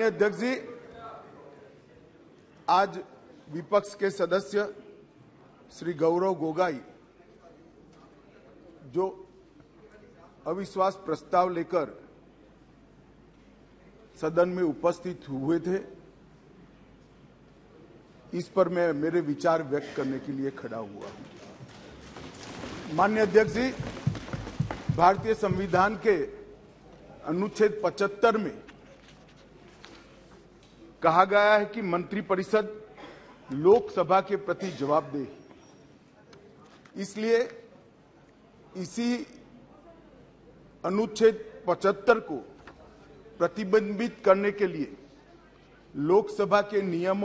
माननीय अध्यक्ष जी, आज विपक्ष के सदस्य श्री गौरव गोगाई जो अविश्वास प्रस्ताव लेकर सदन में उपस्थित हुए थे, इस पर मैं मेरे विचार व्यक्त करने के लिए खड़ा हुआ हूं। माननीय अध्यक्ष जी, भारतीय संविधान के अनुच्छेद 75 में कहा गया है कि मंत्रिपरिषद लोकसभा के प्रति जवाबदेह। इसलिए इसी अनुच्छेद 75 को प्रतिबंधित करने के लिए लोकसभा के नियम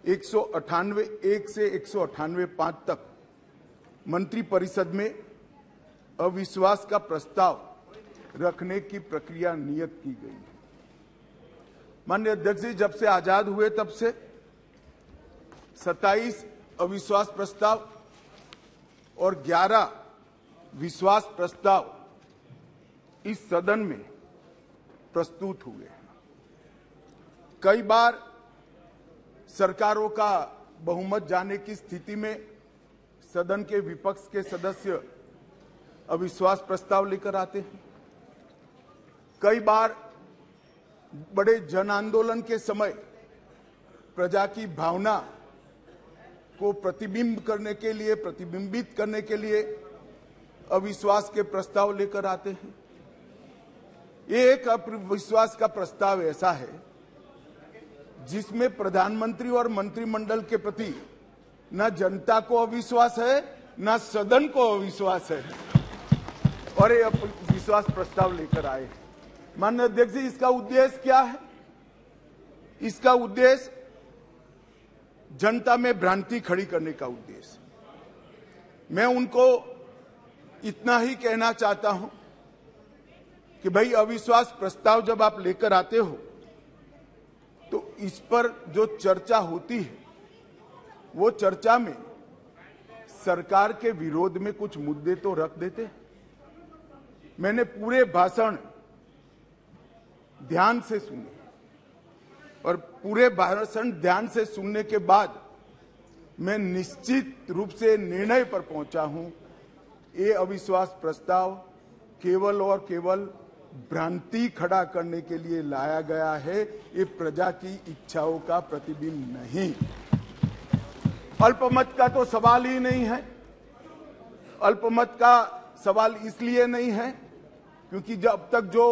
198(1) से 198(5) तक मंत्रिपरिषद में अविश्वास का प्रस्ताव रखने की प्रक्रिया नियत की गई है। माननीय अध्यक्ष जी, जब से आजाद हुए तब से 27 अविश्वास प्रस्ताव और 11 विश्वास प्रस्ताव इस सदन में प्रस्तुत हुए हैं। कई बार सरकारों का बहुमत जाने की स्थिति में सदन के विपक्ष के सदस्य अविश्वास प्रस्ताव लेकर आते हैं। कई बार बड़े जन आंदोलन के समय प्रजा की भावना को प्रतिबिंबित करने के लिए अविश्वास के प्रस्ताव लेकर आते हैं। ये एक अविश्वास का प्रस्ताव ऐसा है जिसमें प्रधानमंत्री और मंत्रिमंडल के प्रति न जनता को अविश्वास है, न सदन को अविश्वास है, और ये विश्वास प्रस्ताव लेकर आए हैं। माननीय अध्यक्ष जी, इसका उद्देश्य क्या है? इसका उद्देश्य जनता में भ्रांति खड़ी करने का उद्देश्य। मैं उनको इतना ही कहना चाहता हूं कि भाई, अविश्वास प्रस्ताव जब आप लेकर आते हो तो इस पर जो चर्चा होती है वो चर्चा में सरकार के विरोध में कुछ मुद्दे तो रख देते हैं। मैंने पूरे भाषण ध्यान से सुने और पूरे भाषण ध्यान से सुनने के बाद मैं निश्चित रूप से निर्णय पर पहुंचा हूं, ये अविश्वास प्रस्ताव केवल और केवल भ्रांति खड़ा करने के लिए लाया गया है। ये प्रजा की इच्छाओं का प्रतिबिंब नहीं। अल्पमत का तो सवाल ही नहीं है। अल्पमत का सवाल इसलिए नहीं है क्योंकि जब तक जो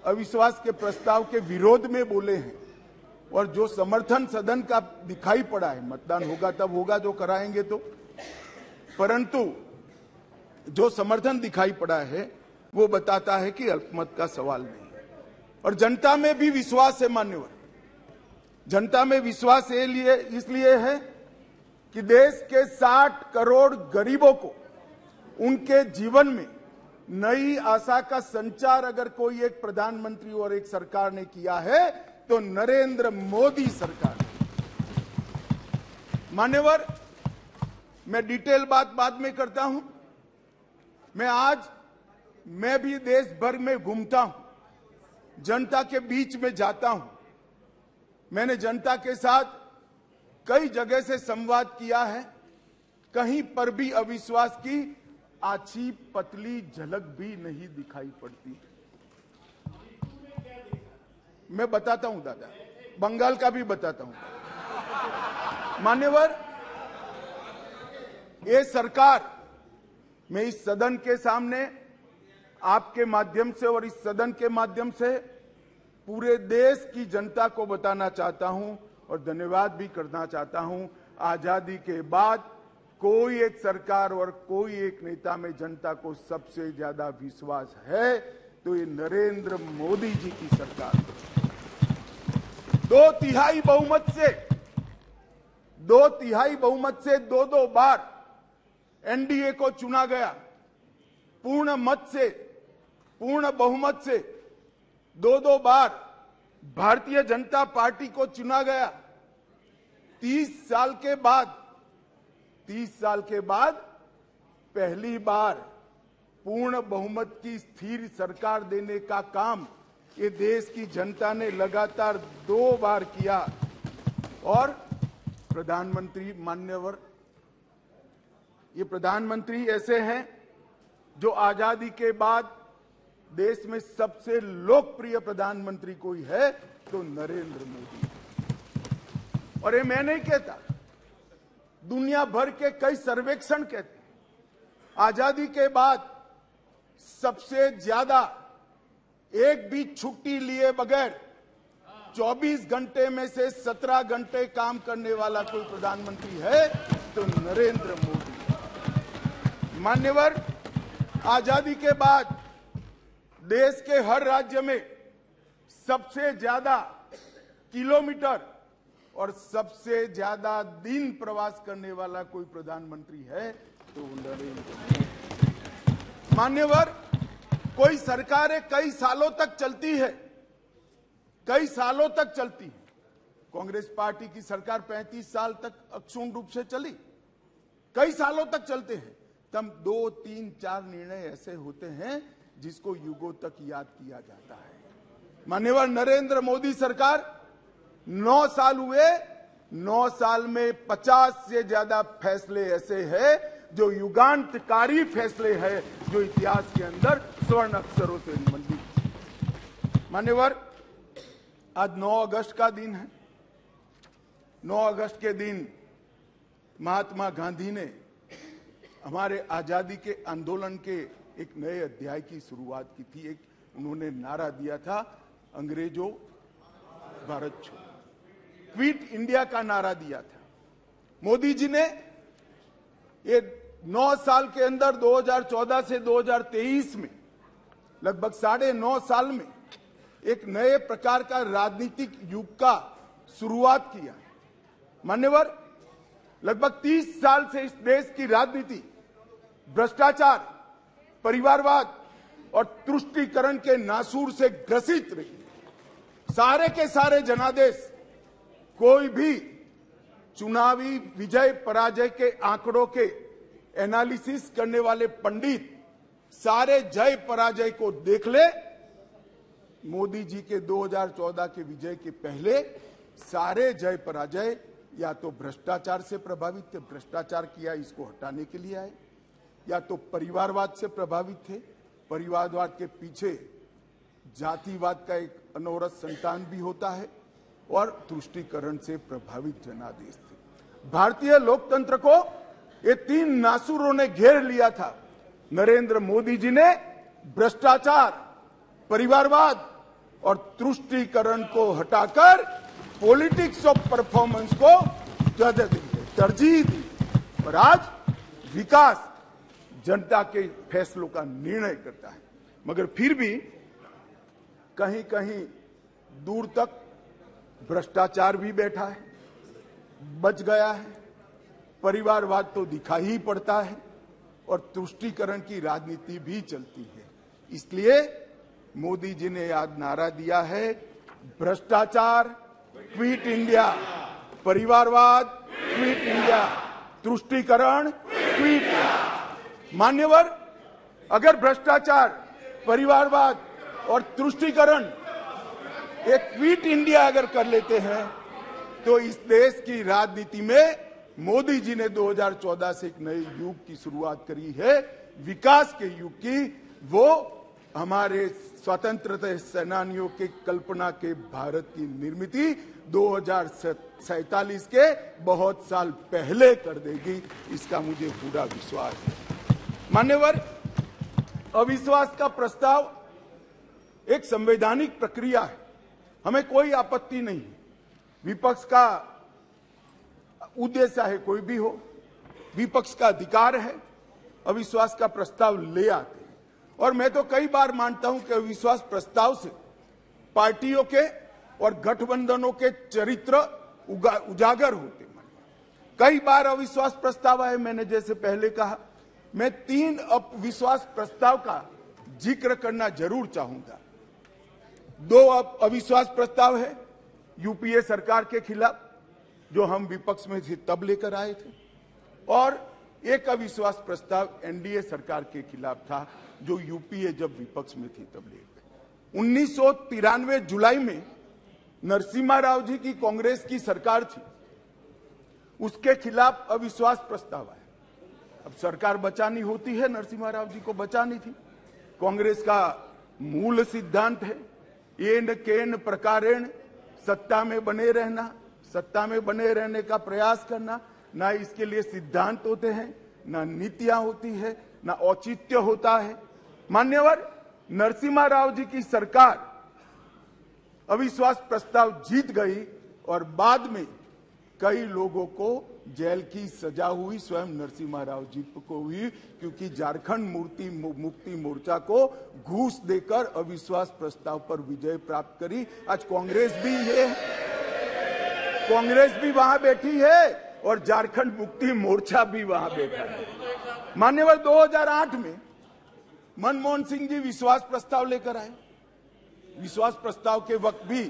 अविश्वास के प्रस्ताव के विरोध में बोले हैं और जो समर्थन सदन का दिखाई पड़ा है, मतदान होगा तब होगा जो कराएंगे तो, परंतु जो समर्थन दिखाई पड़ा है वो बताता है कि अल्पमत का सवाल नहीं है। और जनता में भी विश्वास है मान्यवर। जनता में विश्वास इसलिए है कि देश के 60 करोड़ गरीबों को उनके जीवन में नई आशा का संचार अगर कोई एक प्रधानमंत्री और एक सरकार ने किया है तो नरेंद्र मोदी सरकार। मान्यवर, मैं डिटेल बात बाद में करता हूं। मैं भी देश भर में घूमता हूं, जनता के बीच में जाता हूं। मैंने जनता के साथ कई जगह से संवाद किया है। कहीं पर भी अविश्वास की आछी पतली झलक भी नहीं दिखाई पड़ती। मैं बताता हूं दादा, बंगाल का भी बताता हूं। मान्यवर, ये सरकार, मैं इस सदन के सामने आपके माध्यम से और इस सदन के माध्यम से पूरे देश की जनता को बताना चाहता हूं और धन्यवाद भी करना चाहता हूं। आजादी के बाद कोई एक सरकार और कोई एक नेता में जनता को सबसे ज्यादा विश्वास है तो ये नरेंद्र मोदी जी की सरकार। 2/3 बहुमत से दो बार एनडीए को चुना गया। पूर्ण बहुमत से दो बार भारतीय जनता पार्टी को चुना गया। 30 साल के बाद पहली बार पूर्ण बहुमत की स्थिर सरकार देने का काम ये देश की जनता ने लगातार 2 बार किया और प्रधानमंत्री मान्यवर, ये प्रधानमंत्री ऐसे हैं जो आजादी के बाद देश में सबसे लोकप्रिय प्रधानमंत्री कोई है तो नरेंद्र मोदी। और ये मैं नहीं कहता, दुनिया भर के कई सर्वेक्षण कहते हैं आजादी के बाद सबसे ज्यादा एक भी छुट्टी लिए बगैर 24 घंटे में से 17 घंटे काम करने वाला कोई प्रधानमंत्री है तो नरेंद्र मोदी। मान्यवर, आजादी के बाद देश के हर राज्य में सबसे ज्यादा किलोमीटर और सबसे ज्यादा दिन प्रवास करने वाला कोई प्रधानमंत्री है तो नरेंद्र मोदी। मान्यवर, कोई सरकारें कई सालों तक चलती है, कई सालों तक चलती है। कांग्रेस पार्टी की सरकार 35 साल तक अक्षुण्ण रूप से चली, कई सालों तक चलते हैं। तब 2, 3, 4 निर्णय ऐसे होते हैं जिसको युगों तक याद किया जाता है। माननीय नरेंद्र मोदी सरकार 9 साल हुए, 9 साल में 50 से ज्यादा फैसले ऐसे हैं जो युगांतकारी फैसले हैं, जो इतिहास के अंदर स्वर्ण अक्षरों से मंडित। मान्यवर, आज 9 अगस्त का दिन है। 9 अगस्त के दिन महात्मा गांधी ने हमारे आजादी के आंदोलन के एक नए अध्याय की शुरुआत की थी। एक उन्होंने नारा दिया था, अंग्रेजों भारत छोड़ो, क्विट इंडिया का नारा दिया था। मोदी जी ने ये 9 साल के अंदर 2014 से 2023 में लगभग 9.5 साल में एक नए प्रकार का राजनीतिक युग का शुरुआत किया। मान्यवर, लगभग 30 साल से इस देश की राजनीति भ्रष्टाचार, परिवारवाद और तुष्टीकरण के नासूर से ग्रसित रही। सारे के सारे जनादेश, कोई भी चुनावी विजय पराजय के आंकड़ों के एनालिसिस करने वाले पंडित सारे जय पराजय को देख ले। मोदी जी के 2014 के विजय के पहले सारे जय पराजय या तो भ्रष्टाचार से प्रभावित थे, भ्रष्टाचार किया इसको हटाने के लिए आए, या तो परिवारवाद से प्रभावित थे, परिवारवाद के पीछे जातिवाद का एक अनवरत संतान भी होता है, और तुष्टीकरण से प्रभावित जनादेश थे। भारतीय लोकतंत्र को ये 3 नासूरों ने घेर लिया था। नरेंद्र मोदी जी ने भ्रष्टाचार, परिवारवाद और तुष्टीकरण को हटाकर पॉलिटिक्स ऑफ परफॉर्मेंस को तरजीह दी, और आज विकास जनता के फैसलों का निर्णय करता है। मगर फिर भी कहीं कहीं दूर तक भ्रष्टाचार भी बैठा है, बच गया है, परिवारवाद तो दिखाई ही पड़ता है, और तुष्टीकरण की राजनीति भी चलती है। इसलिए मोदी जी ने आज नारा दिया है, भ्रष्टाचार क्विट इंडिया, परिवारवाद क्विट इंडिया, तुष्टीकरण क्विट इंडिया। मान्यवर, अगर भ्रष्टाचार, परिवारवाद और तुष्टीकरण एक क्विट इंडिया अगर कर लेते हैं तो इस देश की राजनीति में मोदी जी ने 2014 से एक नए युग की शुरुआत करी है, विकास के युग की। वो हमारे स्वतंत्रता सेनानियों के कल्पना के भारत की निर्मित 2047 के बहुत साल पहले कर देगी, इसका मुझे पूरा विश्वास है। मान्यवर, अविश्वास का प्रस्ताव एक संवैधानिक प्रक्रिया है, हमें कोई आपत्ति नहीं। विपक्ष का उद्देश्य है कोई भी हो, विपक्ष का अधिकार है, अविश्वास का प्रस्ताव ले आते हैं। और मैं तो कई बार मानता हूं कि अविश्वास प्रस्ताव से पार्टियों के और गठबंधनों के चरित्र उजागर होते। कई बार अविश्वास प्रस्ताव आए, मैंने जैसे पहले कहा, मैं 3 अविश्वास प्रस्ताव का जिक्र करना जरूर चाहूंगा। 2 अविश्वास प्रस्ताव है यूपीए सरकार के खिलाफ, जो हम विपक्ष में थे तब लेकर आए थे, और एक अविश्वास प्रस्ताव एनडीए सरकार के खिलाफ था, जो यूपीए जब विपक्ष में थी तब लेकर। 1993 जुलाई में नरसिम्हा राव जी की कांग्रेस की सरकार थी, उसके खिलाफ अविश्वास प्रस्ताव आया। अब सरकार बचानी होती है, नरसिम्हा राव जी को बचानी थी। कांग्रेस का मूल सिद्धांत है येन केन प्रकारेण सत्ता में बने रहना, सत्ता में बने रहने का प्रयास करना। ना इसके लिए सिद्धांत होते हैं, ना नीतियां होती है, ना औचित्य होता है। मान्यवर, नरसिम्हा राव जी की सरकार अविश्वास प्रस्ताव जीत गई और बाद में कई लोगों को जेल की सजा हुई, स्वयं नरसिम्हा राव जी को हुई, क्योंकि झारखंड मुक्ति मोर्चा को घूस देकर अविश्वास प्रस्ताव पर विजय प्राप्त करी। आज कांग्रेस भी वहां बैठी है और झारखंड मुक्ति मोर्चा भी वहां बैठा है। मान्यवर, 2008 में मनमोहन सिंह जी विश्वास प्रस्ताव लेकर आए। विश्वास प्रस्ताव के वक्त भी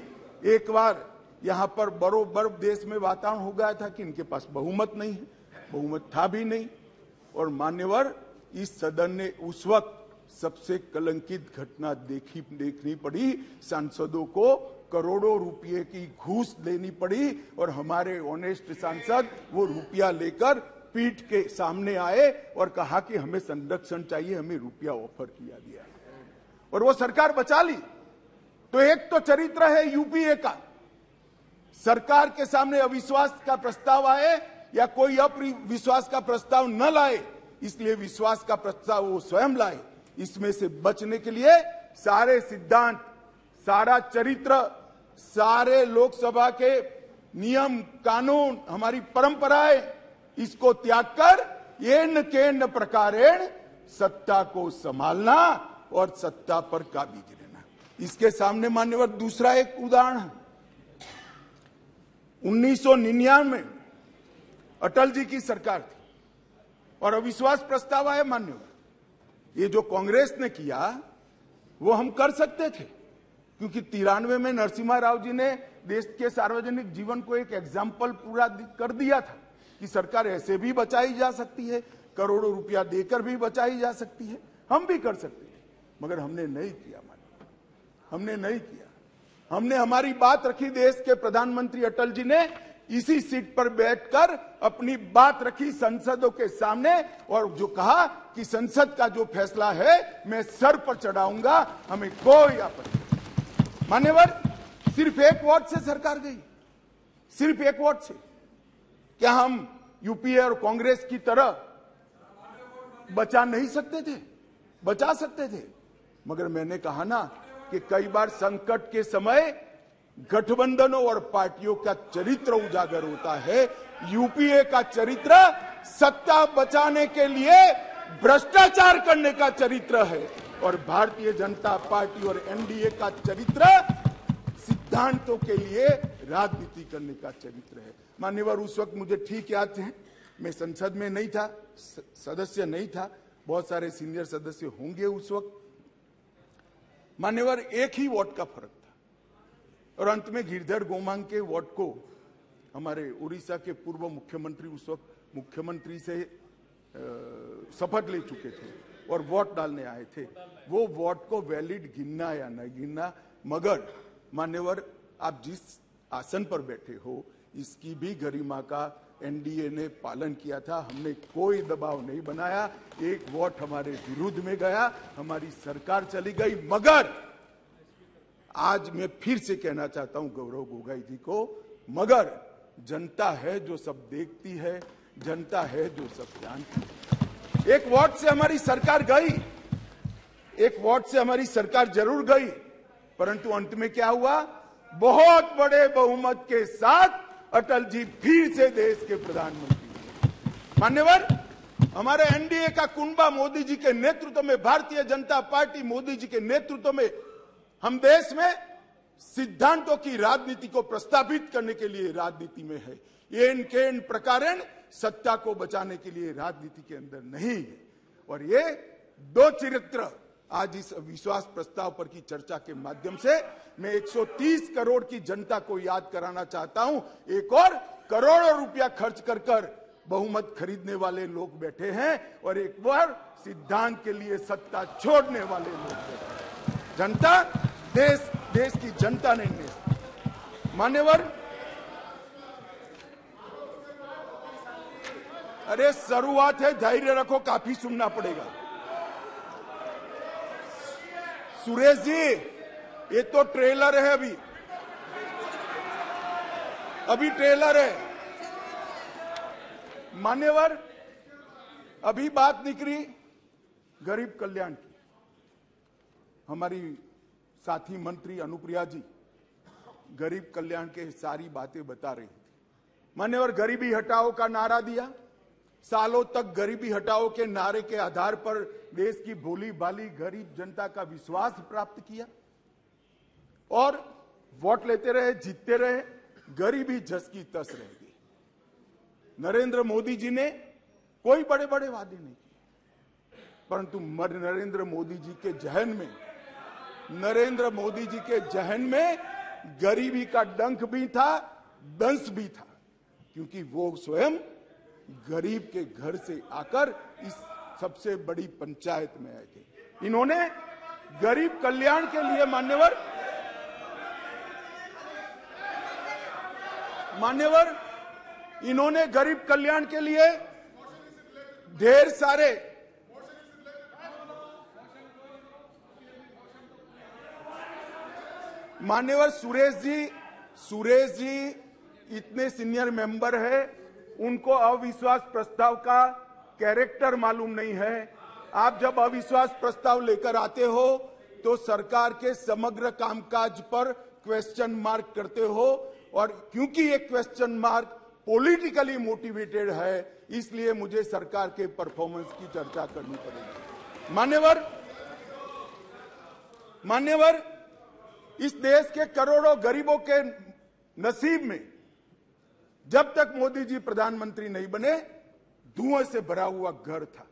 एक बार यहां पर बरोबर देश में वातावरण हो गया था कि इनके पास बहुमत नहीं है, बहुमत था भी नहीं। और मान्यवर, इस सदन ने उस वक्त सबसे कलंकित घटना देखनी पड़ी। सांसदों को करोड़ों रुपए की घूस देनी पड़ी और हमारे ऑनेस्ट सांसद वो रुपया लेकर पीठ के सामने आए और कहा कि हमें संरक्षण चाहिए, हमें रुपया ऑफर किया गया और वो सरकार बचा ली। तो एक तो चरित्र है यूपीए का, सरकार के सामने अविश्वास का प्रस्ताव आए या कोई अविश्वास का प्रस्ताव न लाए, इसलिए विश्वास का प्रस्ताव वो स्वयं लाए। इसमें से बचने के लिए सारे सिद्धांत, सारा चरित्र, सारे लोकसभा के नियम कानून, हमारी परंपराएं, इसको त्याग कर येन केन प्रकारेण सत्ता को संभालना और सत्ता पर काबिज रहना। इसके सामने मान्यवर दूसरा एक उदाहरण है। 1999 में अटल जी की सरकार थी और अविश्वास प्रस्ताव आया। मान्यवर, ये जो कांग्रेस ने किया वो हम कर सकते थे, क्योंकि 93 में नरसिम्हा राव जी ने देश के सार्वजनिक जीवन को एक एग्जाम्पल पूरा कर दिया था कि सरकार ऐसे भी बचाई जा सकती है, करोड़ों रुपया देकर भी बचाई जा सकती है। हम भी कर सकते हैं, मगर हमने नहीं किया। हमने नहीं किया। हमने हमारी बात रखी। देश के प्रधानमंत्री अटल जी ने इसी सीट पर बैठकर अपनी बात रखी संसदों के सामने और जो कहा कि संसद का जो फैसला है मैं सर पर चढ़ाऊंगा, हमें कोई आपत्ति नहीं। मान्यवर, सिर्फ एक वोट से सरकार गई, सिर्फ एक वोट से। क्या हम यूपीए और कांग्रेस की तरह बचा नहीं सकते थे? बचा सकते थे, मगर मैंने कहा ना कि कई बार संकट के समय गठबंधनों और पार्टियों का चरित्र उजागर होता है। यूपीए का चरित्र सत्ता बचाने के लिए भ्रष्टाचार करने का चरित्र है और भारतीय जनता पार्टी और एनडीए का चरित्र सिद्धांतों के लिए राजनीति करने का चरित्र है। मान्यवर, उस वक्त मुझे ठीक याद है, मैं संसद में नहीं था, सदस्य नहीं था, बहुत सारे सीनियर सदस्य होंगे उस वक्त। मान्यवर, एक ही वोट का फर्क था और अंत में गिरधर गोमांग के वोट को हमारे उड़ीसा के पूर्व मुख्यमंत्री उस वक्त मुख्यमंत्री से शपथ ले चुके थे और वोट डालने आए थे। वो वोट को वैलिड गिनना या न गिनना, मगर मान्यवर, आप जिस आसन पर बैठे हो इसकी भी गरिमा का एनडीए ने पालन किया था। हमने कोई दबाव नहीं बनाया। एक वोट हमारे विरुद्ध में गया, हमारी सरकार चली गई। मगर आज मैं फिर से कहना चाहता हूं गौरव गोगोई जी को, मगर जनता है जो सब देखती है, जनता है जो सब जानती है। एक वोट से हमारी सरकार गई, एक वोट से हमारी सरकार जरूर गई, परंतु अंत में क्या हुआ? बहुत बड़े बहुमत के साथ अटल जी फिर से देश के प्रधानमंत्री। मान्यवर, हमारे एनडीए का कुनबा मोदी जी के नेतृत्व में, भारतीय जनता पार्टी मोदी जी के नेतृत्व में हम देश में सिद्धांतों की राजनीति को प्रस्तावित करने के लिए राजनीति में है। येन केन प्रकारेण सत्ता को बचाने के लिए राजनीति के अंदर नहीं है। और ये दो चरित्र आज इस विश्वास प्रस्ताव पर की चर्चा के माध्यम से मैं 130 करोड़ की जनता को याद कराना चाहता हूं। एक और करोड़ों रुपया खर्च कर बहुमत खरीदने वाले लोग बैठे हैं और एक बार सिद्धांत के लिए सत्ता छोड़ने वाले लोग बैठे हैं। जनता देश की जनता ने मान्यवर, अरे शुरुआत है, धैर्य रखो, काफी सुनना पड़ेगा। सुरेश जी, ये तो ट्रेलर है, अभी ट्रेलर है। मान्यवर, अभी बात निकली गरीब कल्याण की। हमारी साथी मंत्री अनुप्रिया जी गरीब कल्याण के सारी बातें बता रही। मान्यवर, गरीबी हटाओ का नारा दिया, सालों तक गरीबी हटाओ के नारे के आधार पर देश की भोली भाली गरीब जनता का विश्वास प्राप्त किया और वोट लेते रहे, जीतते रहे, गरीबी जस की तस रह गई। नरेंद्र मोदी जी ने कोई बड़े बड़े वादे नहीं किए, परंतु नरेंद्र मोदी जी के जहन में गरीबी का डंक भी था, दंश भी था, क्योंकि वो स्वयं गरीब के घर से आकर इस सबसे बड़ी पंचायत में आए थे। इन्होंने गरीब कल्याण के लिए मान्यवर, इन्होंने गरीब कल्याण के लिए ढेर सारे मान्यवर सुरेश जी इतने सीनियर मेंबर है, उनको अविश्वास प्रस्ताव का कैरेक्टर मालूम नहीं है। आप जब अविश्वास प्रस्ताव लेकर आते हो तो सरकार के समग्र कामकाज पर क्वेश्चन मार्क करते हो, और क्योंकि ये क्वेश्चन मार्क पॉलिटिकली मोटिवेटेड है, इसलिए मुझे सरकार के परफॉर्मेंस की चर्चा करनी पड़ेगी। मान्यवर, इस देश के करोड़ों गरीबों के नसीब में जब तक मोदी जी प्रधानमंत्री नहीं बने, धुएं से भरा हुआ घर था।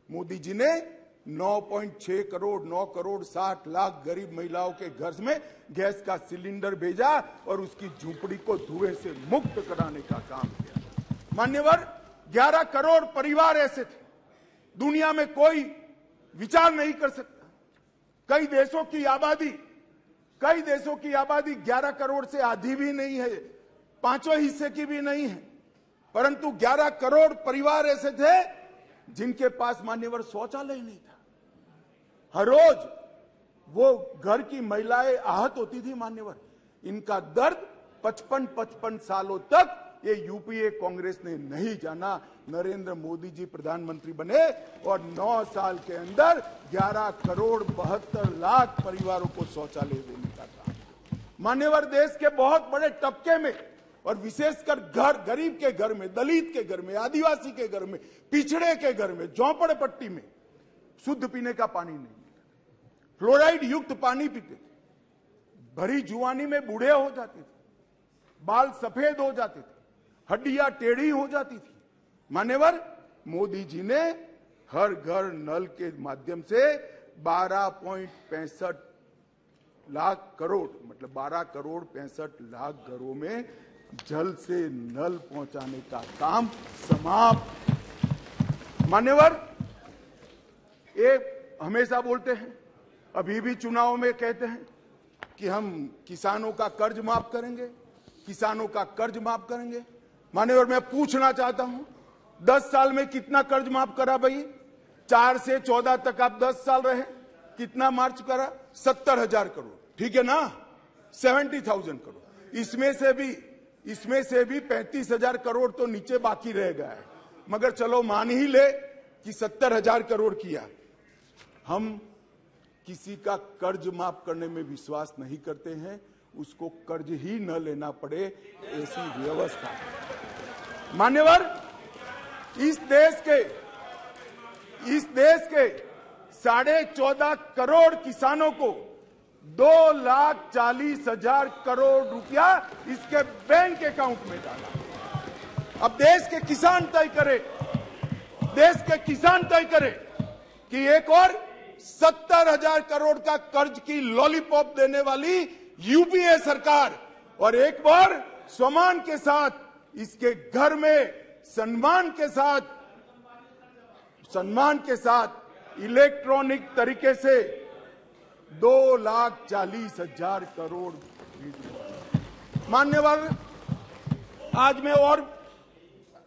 मोदी जी ने 9.6 करोड़ 9 करोड़ 60 लाख गरीब महिलाओं के घर में गैस का सिलेंडर भेजा और उसकी झूंपड़ी को धुएं से मुक्त कराने का काम किया। मान्यवर, 11 करोड़ परिवार ऐसे थे, दुनिया में कोई विचार नहीं कर सकता। कई देशों की आबादी 11 करोड़ से आधी भी नहीं है, 5वें हिस्से की भी नहीं है, परंतु 11 करोड़ परिवार ऐसे थे जिनके पास मान्यवर शौचालय नहीं था। हर रोज वो घर की महिलाएं आहत होती थी। मान्यवर, इनका दर्द 55 सालों तक ये यूपीए कांग्रेस ने नहीं जाना। नरेंद्र मोदी जी प्रधानमंत्री बने और 9 साल के अंदर 11 करोड़ 72 लाख परिवारों को शौचालय देने का काम। मान्यवर, देश के बहुत बड़े तबके में और विशेषकर गरीब के घर में, दलित के घर में, आदिवासी के घर में, पिछड़े के घर में, झोंपड़पट्टी में शुद्ध पीने का पानी नहीं मिलता, फ्लोराइड युक्त पानी पीते थे, भरी जुआनी में बूढ़े हो जाते थे, बाल सफेद हो जाते थे, हड्डियां टेढ़ी हो जाती थी। मान्यवर, मोदी जी ने हर घर नल के माध्यम से 12.65 लाख करोड़, मतलब 12 करोड़ 65 लाख घरों में जल से नल पहुंचाने का काम समाप्त। मान्यवर, ये हमेशा बोलते हैं, अभी भी चुनाव में कहते हैं कि हम किसानों का कर्ज माफ करेंगे, किसानों का कर्ज माफ करेंगे। मान्यवर, मैं पूछना चाहता हूं, 10 साल में कितना कर्ज माफ करा भाई? 4 से 14 तक आप 10 साल रहे, कितना मार्च करा? 70,000 करोड़, ठीक है ना? 70,000 करोड़। इसमें से भी 35,000 करोड़ तो नीचे बाकी रह गया है, मगर चलो मान ही ले कि 70,000 करोड़ किया। हम किसी का कर्ज माफ करने में विश्वास नहीं करते हैं, उसको कर्ज ही न लेना पड़े, ऐसी व्यवस्था। मान्यवर, इस देश के 14.5 करोड़ किसानों को 2,40,000 करोड़ रुपया इसके बैंक अकाउंट में डाला। अब देश के किसान तय करे कि एक और 70,000 करोड़ का कर्ज की लॉलीपॉप देने वाली यूपीए सरकार और एक बार सम्मान के साथ इसके घर में सम्मान के साथ इलेक्ट्रॉनिक तरीके से 2,40,000 करोड़। मान्यवर,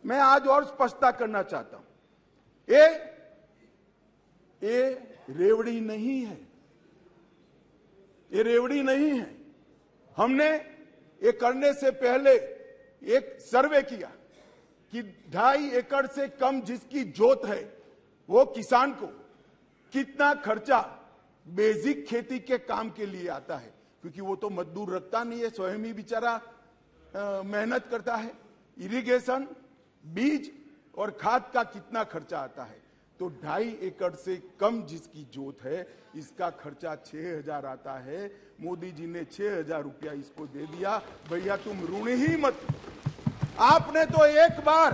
मैं आज और स्पष्टता करना चाहता हूं, ये रेवड़ी नहीं है, ये रेवड़ी नहीं है। हमने ये करने से पहले एक सर्वे किया कि 2.5 एकड़ से कम जिसकी जोत है वो किसान को कितना खर्चा बेसिक खेती के काम के लिए आता है, क्योंकि वो तो मजदूर रखता नहीं है, स्वयं ही बेचारा मेहनत करता है। इरिगेशन, बीज और खाद का कितना खर्चा आता है, तो 2.5 एकड़ से कम जिसकी जोत है इसका खर्चा 6,000 आता है। मोदी जी ने 6,000 रुपया इसको दे दिया। भैया तुम ऋण ही मत, आपने तो एक बार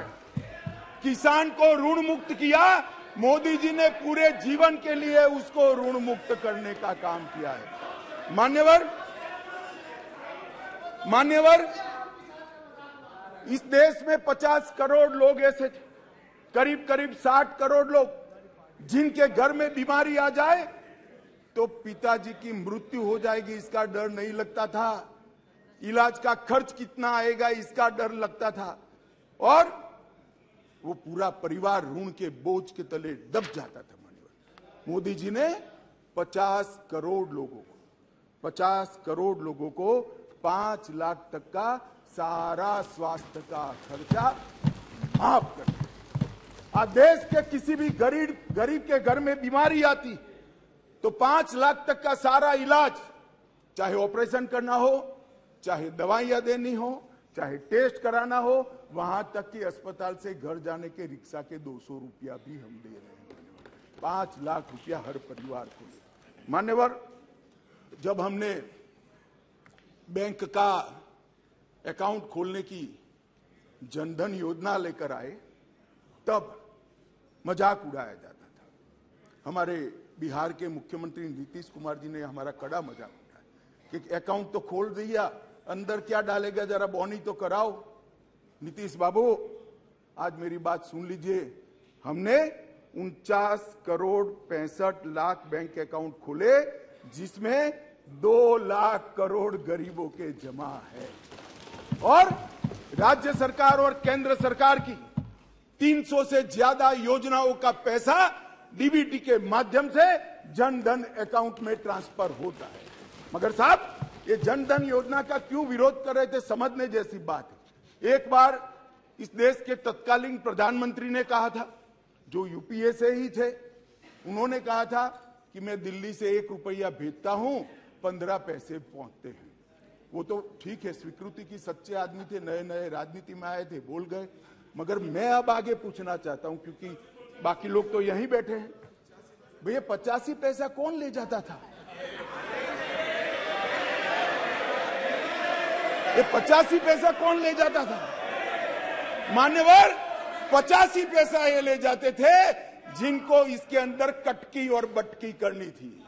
किसान को ऋण मुक्त किया, मोदी जी ने पूरे जीवन के लिए उसको ऋण मुक्त करने का काम किया है। मान्यवर, इस देश में 50 करोड़ लोग ऐसे थे, करीब 60 करोड़ लोग, जिनके घर में बीमारी आ जाए तो पिताजी की मृत्यु हो जाएगी इसका डर नहीं लगता था, इलाज का खर्च कितना आएगा इसका डर लगता था, और वो पूरा परिवार ऋण के बोझ के तले दब जाता था। मोदी जी ने 50 करोड़ लोगों को 5 लाख तक का सारा स्वास्थ्य का खर्चा माफ कर दिया। आज देश के किसी भी गरीब के घर में बीमारी आती तो 5 लाख तक का सारा इलाज, चाहे ऑपरेशन करना हो, चाहे दवाइयां देनी हो, चाहे टेस्ट कराना हो, वहां तक कि अस्पताल से घर जाने के रिक्शा के 200 रुपया भी हम दे रहे हैं। 5 लाख रुपया हर परिवार को। मान्यवर, जब हमने बैंक का अकाउंट खोलने की जनधन योजना लेकर आए तब मजाक उड़ाया जाता था। हमारे बिहार के मुख्यमंत्री नीतीश कुमार जी ने हमारा कड़ा मजाक उठाया कि अकाउंट तो खोल दिया, अंदर क्या डालेगा जरा बॉनी तो कराओ। नीतीश बाबू, आज मेरी बात सुन लीजिए, हमने 49 करोड़ 65 लाख बैंक अकाउंट खोले, जिसमें 2 लाख करोड़ गरीबों के जमा है, और राज्य सरकार और केंद्र सरकार की 300 से ज्यादा योजनाओं का पैसा डीबीटी के माध्यम से जनधन अकाउंट में ट्रांसफर होता है। मगर साहब, ये जनधन योजना का क्यों विरोध कर रहे थे, समझने जैसी बात है। एक बार इस देश के तत्कालीन प्रधानमंत्री ने कहा था, जो यूपीए से ही थे, उन्होंने कहा था कि मैं दिल्ली से 1 रुपया भेजता हूं, 15 पैसे पहुंचते हैं। वो तो ठीक है, स्वीकृति की सच्चे आदमी थे, नए नए राजनीति में आए थे, बोल गए। मगर मैं अब आगे पूछना चाहता हूं, क्योंकि बाकी लोग तो यहीं बैठे हैं, भैया 85 पैसा कौन ले जाता था? ये 85 पैसा कौन ले जाता था? मान्यवर, 85 पैसा ये ले जाते थे जिनको इसके अंदर कटकी और बटकी करनी थी।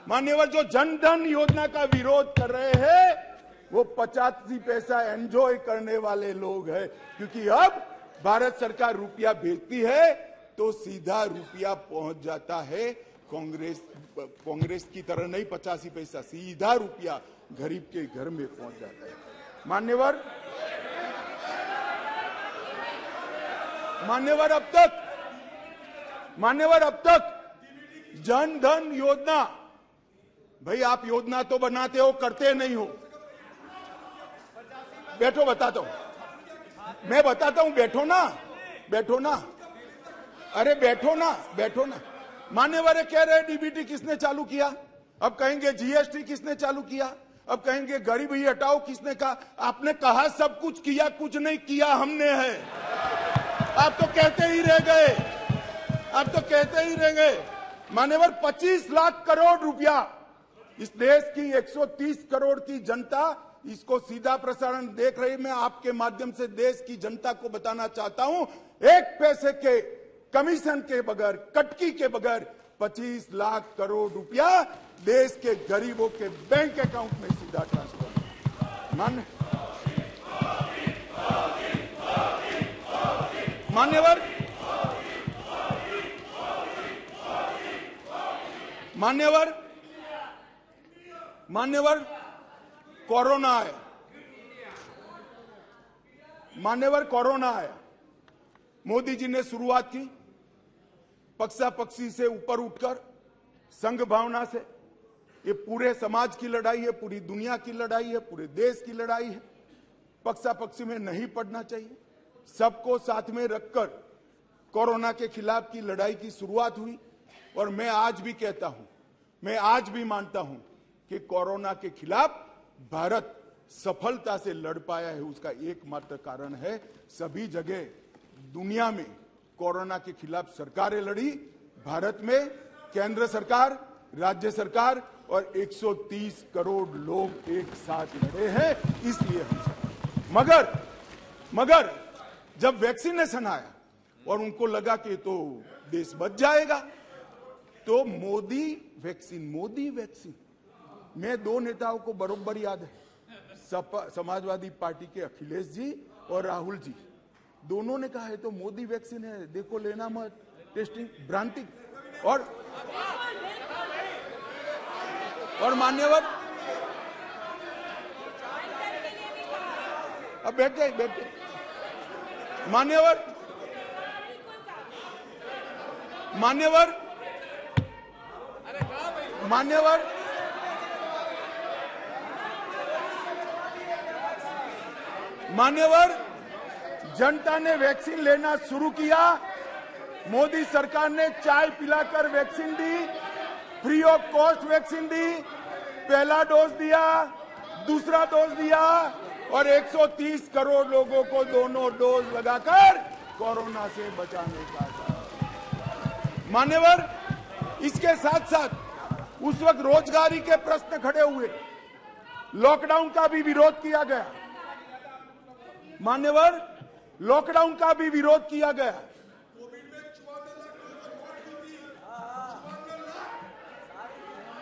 मान्यवर, जो जनधन योजना का विरोध कर रहे हैं वो 85 पैसा एंजॉय करने वाले लोग हैं, क्योंकि अब भारत सरकार रुपया भेजती है तो सीधा रुपया पहुंच जाता है। कांग्रेस की तरह नहीं 85 पैसा, सीधा रुपया गरीब के घर में पहुंच जाता है। मान्यवर, अब तक जनधन योजना, भाई आप योजना तो बनाते हो, करते नहीं हो। बैठो, बताता हूं, मैं बताता हूं, बैठो ना, अरे बैठो ना। मान्यवर कह रहे डीबीटी किसने चालू किया, अब कहेंगे जीएसटी किसने चालू किया, अब कहेंगे गरीबी हटाओ किसने कहा। आपने कहा सब कुछ किया, कुछ नहीं किया हमने है। आप तो कहते ही रह गए। मान्यवर, 25 लाख करोड़ रुपया इस देश की 130 करोड़ की जनता इसको सीधा प्रसारण देख रही। मैं आपके माध्यम से देश की जनता को बताना चाहता हूं, 1 पैसे के कमीशन के बगैर, कटकी के बगैर 25 लाख करोड़ रुपया देश के गरीबों के बैंक अकाउंट में सीधा ट्रांसफर। मान्यवर कोरोना आया, मान्यवर कोरोना आया, मोदी जी ने शुरुआत की पक्षापक्षी से ऊपर उठकर संघ भावना से। ये पूरे समाज की लड़ाई है, पूरी दुनिया की लड़ाई है, पूरे देश की लड़ाई है। पक्षापक्षी में नहीं पड़ना चाहिए, सबको साथ में रखकर कोरोना के खिलाफ की लड़ाई की शुरुआत हुई। और मैं आज भी कहता हूं, मैं आज भी मानता हूं कि कोरोना के खिलाफ भारत सफलता से लड़ पाया है। उसका एकमात्र कारण है सभी जगह दुनिया में कोरोना के खिलाफ सरकारें लड़ी, भारत में केंद्र सरकार, राज्य सरकार और 130 करोड़ लोग एक साथ लड़े हैं, इसलिए हम मगर जब वैक्सीनेशन आया और उनको लगा कि तो देश बच जाएगा, तो मोदी वैक्सीन मैं दो नेताओं को बरोबर याद है, समाजवादी पार्टी के अखिलेश जी और राहुल जी, दोनों ने कहा है तो मोदी वैक्सीन है, देखो लेना मत, टेस्टिंग भ्रांति। और मान्यवर अब बैठ गए मान्यवर जनता ने वैक्सीन लेना शुरू किया। मोदी सरकार ने चाय पिलाकर वैक्सीन दी, फ्री ऑफ कॉस्ट वैक्सीन दी, पहला डोज दिया, दूसरा डोज दिया और 130 करोड़ लोगों को दोनों डोज लगाकर कोरोना से बचाने का था। मान्यवर, इसके साथ साथ उस वक्त रोजगारी के प्रश्न खड़े हुए, लॉकडाउन का भी विरोध किया गया। मान्यवर, लॉकडाउन का भी विरोध किया गया।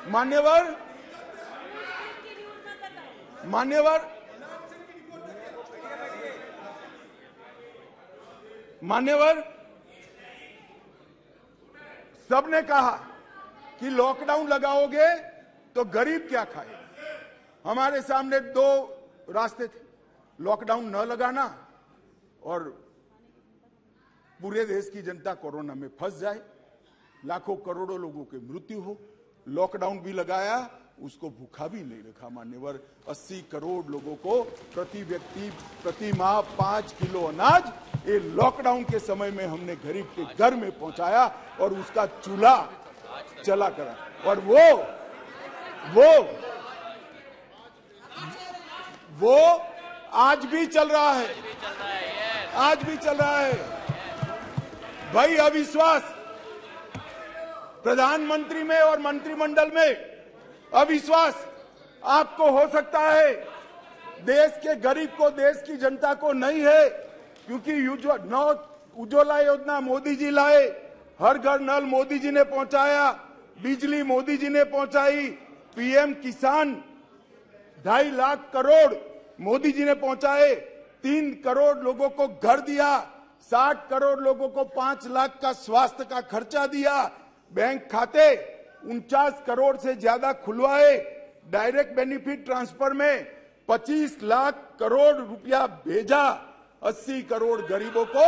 मान्यवर सबने कहा कि लॉकडाउन लगाओगे तो गरीब क्या खाए। हमारे सामने दो रास्ते थे, लॉकडाउन न लगाना और पूरे देश की जनता कोरोना में फंस जाए, लाखों करोड़ों लोगों की मृत्यु हो। लॉकडाउन भी लगाया, उसको भूखा भी नहीं रखा। मान्यवर, 80 करोड़ लोगों को प्रति व्यक्ति प्रति माह 5 किलो अनाज ये लॉकडाउन के समय में हमने गरीब के घर में पहुंचाया और उसका चूल्हा चला करा। और वो आज भी चल रहा है, आज भी चल रहा है। भाई, अविश्वास प्रधानमंत्री में और मंत्रिमंडल में अविश्वास आपको हो सकता है, देश के गरीब को, देश की जनता को नहीं है, क्योंकि उज्ज्वला योजना मोदी जी लाए, हर घर नल मोदी जी ने पहुंचाया, बिजली मोदी जी ने पहुंचाई, पीएम किसान 2.5 लाख करोड़ मोदी जी ने पहुंचाए, 3 करोड़ लोगों को घर दिया, 60 करोड़ लोगों को 5 लाख का स्वास्थ्य का खर्चा दिया, बैंक खाते 49 करोड़ से ज्यादा खुलवाए, डायरेक्ट बेनिफिट ट्रांसफर में 25 लाख करोड़ रुपया भेजा, 80 करोड़ गरीबों को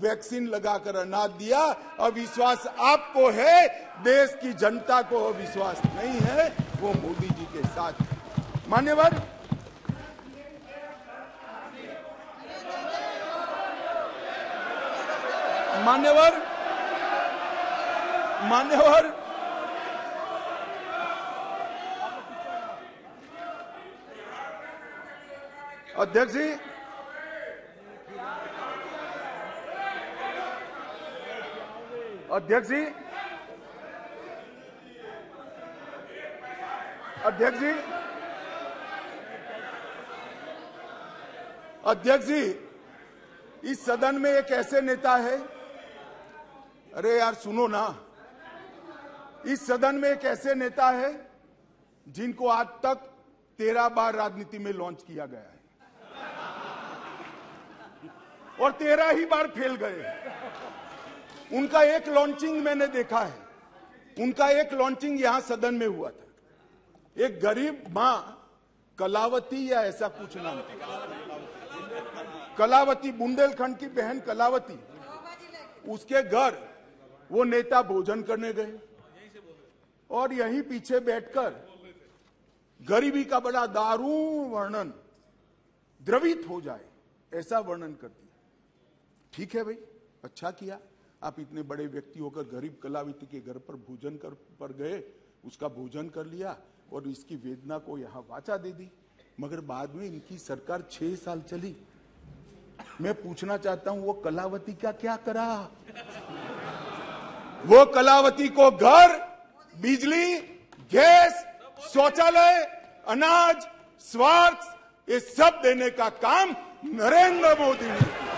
वैक्सीन लगाकर अनाज दिया। अविश्वास आपको है, देश की जनता को अविश्वास नहीं है, वो मोदी जी के साथ। मान्यवर, अध्यक्ष जी, अध्यक्ष जी, इस सदन में एक ऐसे नेता है, अरे यार सुनो ना, इस सदन में एक ऐसे नेता है जिनको आज तक 13 बार राजनीति में लॉन्च किया गया है और 13 ही बार फेल गए। उनका एक लॉन्चिंग मैंने देखा है, उनका एक लॉन्चिंग यहां सदन में हुआ था। एक गरीब मां कलावती या ऐसा कुछ नाम था, कलावती, बुंदेलखंड की बहन कलावती, उसके घर वो नेता भोजन करने गए और यहीं पीछे बैठकर गरीबी का बड़ा दारुण वर्णन, द्रवित हो जाए ऐसा वर्णन कर दिया। ठीक है भाई, अच्छा किया, आप इतने बड़े व्यक्ति होकर गरीब कलावती के घर पर भोजन पर गए, उसका भोजन कर लिया और इसकी वेदना को यहां वाचा दे दी। मगर बाद में इनकी सरकार 6 साल चली। मैं पूछना चाहता हूं वो कलावती का क्या करा? वो कलावती को घर, बिजली, गैस, शौचालय, अनाज, स्वास्थ्य, ये सब देने का काम नरेंद्र मोदी ने किया।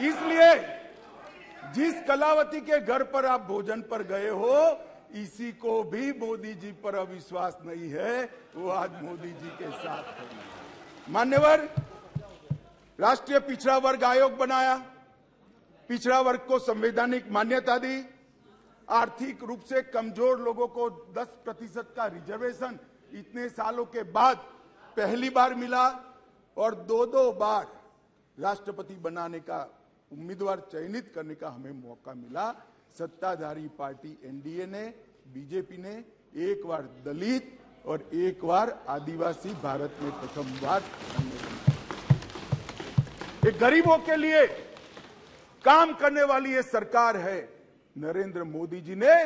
इसलिए जिस कलावती के घर पर आप भोजन पर गए हो, इसी को भी मोदी जी पर अविश्वास नहीं है, वो आज मोदी जी के साथ है। मान्यवर, राष्ट्रीय पिछड़ा वर्ग आयोग बनाया, पिछड़ा वर्ग को संवैधानिक मान्यता दी, आर्थिक रूप से कमजोर लोगों को 10% का रिजर्वेशन इतने सालों के बाद पहली बार मिला और 2 बार राष्ट्रपति बनाने का उम्मीदवार चयनित करने का हमें मौका मिला। सत्ताधारी पार्टी एनडीए ने, बीजेपी ने एक बार दलित और एक बार आदिवासी भारत में प्रथम बार। एक गरीबों के लिए काम करने वाली ये सरकार है। नरेंद्र मोदी जी ने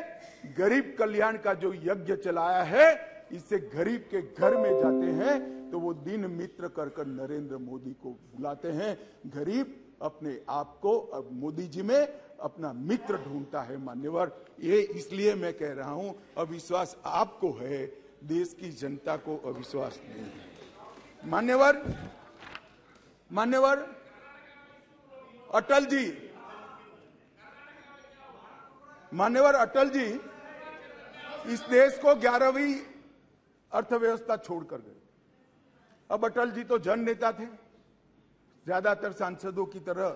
गरीब कल्याण का जो यज्ञ चलाया है, इससे गरीब के घर में जाते हैं तो वो दिन मित्र कर नरेंद्र मोदी को बुलाते हैं। गरीब अपने आप को अब मोदी जी में अपना मित्र ढूंढता है। मान्यवर, ये इसलिए मैं कह रहा हूं, अविश्वास आपको है, देश की जनता को अविश्वास नहीं है। मान्यवर अटल जी इस देश को 11वीं अर्थव्यवस्था छोड़कर गए। अब अटल जी तो जन नेता थे, ज्यादातर सांसदों की तरह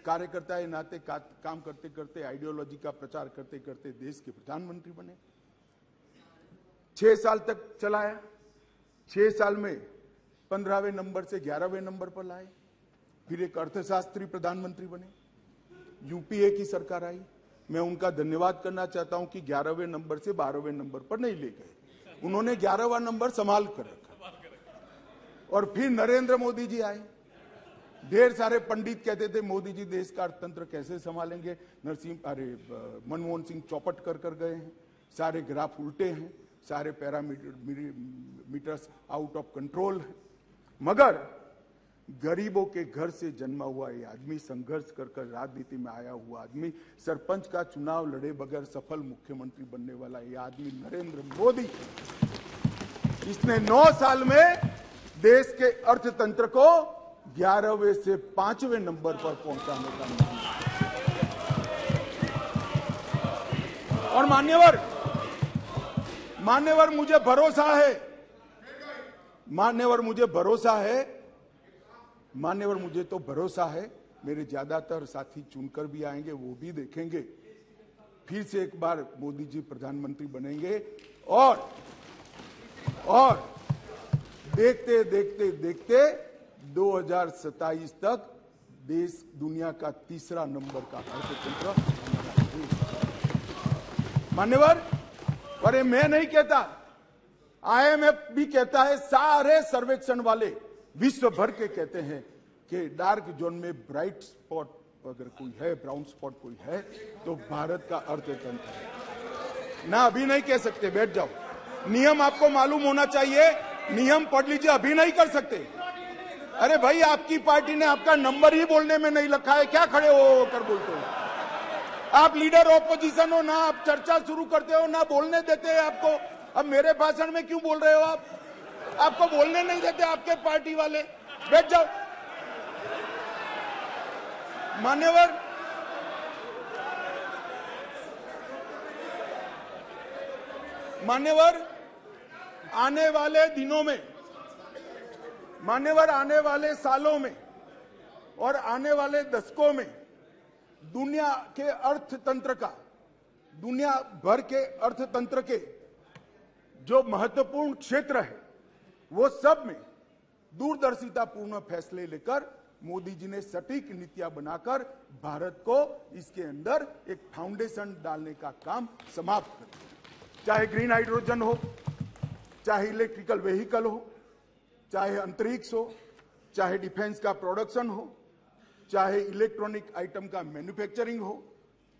कार्यकर्ता के नाते काम करते करते, आइडियोलॉजी का प्रचार करते करते देश के प्रधानमंत्री बने। 6 साल तक चलाया। 6 साल में 15वें नंबर से 11वें नंबर पर लाए। फिर एक अर्थशास्त्री प्रधानमंत्री बने। यूपीए की सरकार आई। मैं उनका धन्यवाद करना चाहता हूं कि 11वें नंबर से 12वें नंबर पर नहीं ले गए, उन्होंने 11वां नंबर संभाल कर रखा। और फिर नरेंद्र मोदी जी आए। ढेर सारे पंडित कहते थे मोदी जी देश का अर्थतंत्र कैसे संभालेंगे। मनमोहन सिंह चौपट कर गए हैं, सारे ग्राफ उल्टे हैं, सारे पैरामीटर्स आउट ऑफ कंट्रोल है। मगर गरीबों के घर से जन्मा हुआ ये आदमी, संघर्ष कर राजनीति में आया हुआ आदमी, सरपंच का चुनाव लड़े बगैर सफल मुख्यमंत्री बनने वाला ये आदमी नरेंद्र मोदी, इसने 9 साल में देश के अर्थतंत्र को 11वें से 5वें नंबर पर पहुंचाने का काम किया। और मान्यवर मुझे भरोसा है, मेरे ज्यादातर साथी चुनकर भी आएंगे, वो भी देखेंगे। फिर से एक बार मोदी जी प्रधानमंत्री बनेंगे और देखते देखते 2027 तक देश दुनिया का 3रा नंबर का अर्थतंत्र। मान्यवर, और मैं नहीं कहता, IMF भी कहता है, सारे सर्वेक्षण वाले विश्व भर के कहते हैं कि डार्क जोन में ब्राइट स्पॉट अगर कोई है, ब्राउन स्पॉट कोई है, तो भारत का अर्थतंत्र है। ना अभी नहीं कह सकते, बैठ जाओ। नियम आपको मालूम होना चाहिए, नियम पढ़ लीजिए, अभी नहीं कर सकते। अरे भाई, आपकी पार्टी ने आपका नंबर ही बोलने में नहीं रखा है, क्या खड़े हो कर बोलते हो? आप लीडर ऑपोजिशन हो ना, आप चर्चा शुरू करते हो ना, बोलने देते हैं आपको। अब मेरे भाषण में क्यों बोल रहे हो आप? आपको बोलने नहीं देते आपके पार्टी वाले। बैठ जाओ। मान्यवर, आने वाले दिनों में, आने वाले सालों में और आने वाले दशकों में दुनिया के अर्थतंत्र का, दुनिया भर के अर्थतंत्र के जो महत्वपूर्ण क्षेत्र है वो सब में दूरदर्शितापूर्ण फैसले लेकर मोदी जी ने सटीक नीतियां बनाकर भारत को इसके अंदर एक फाउंडेशन डालने का काम समाप्त कर दिया। चाहे ग्रीन हाइड्रोजन हो, चाहे इलेक्ट्रिकल व्हीकल हो, चाहे अंतरिक्ष हो, चाहे डिफेंस का प्रोडक्शन हो, चाहे इलेक्ट्रॉनिक आइटम का मैन्युफैक्चरिंग हो,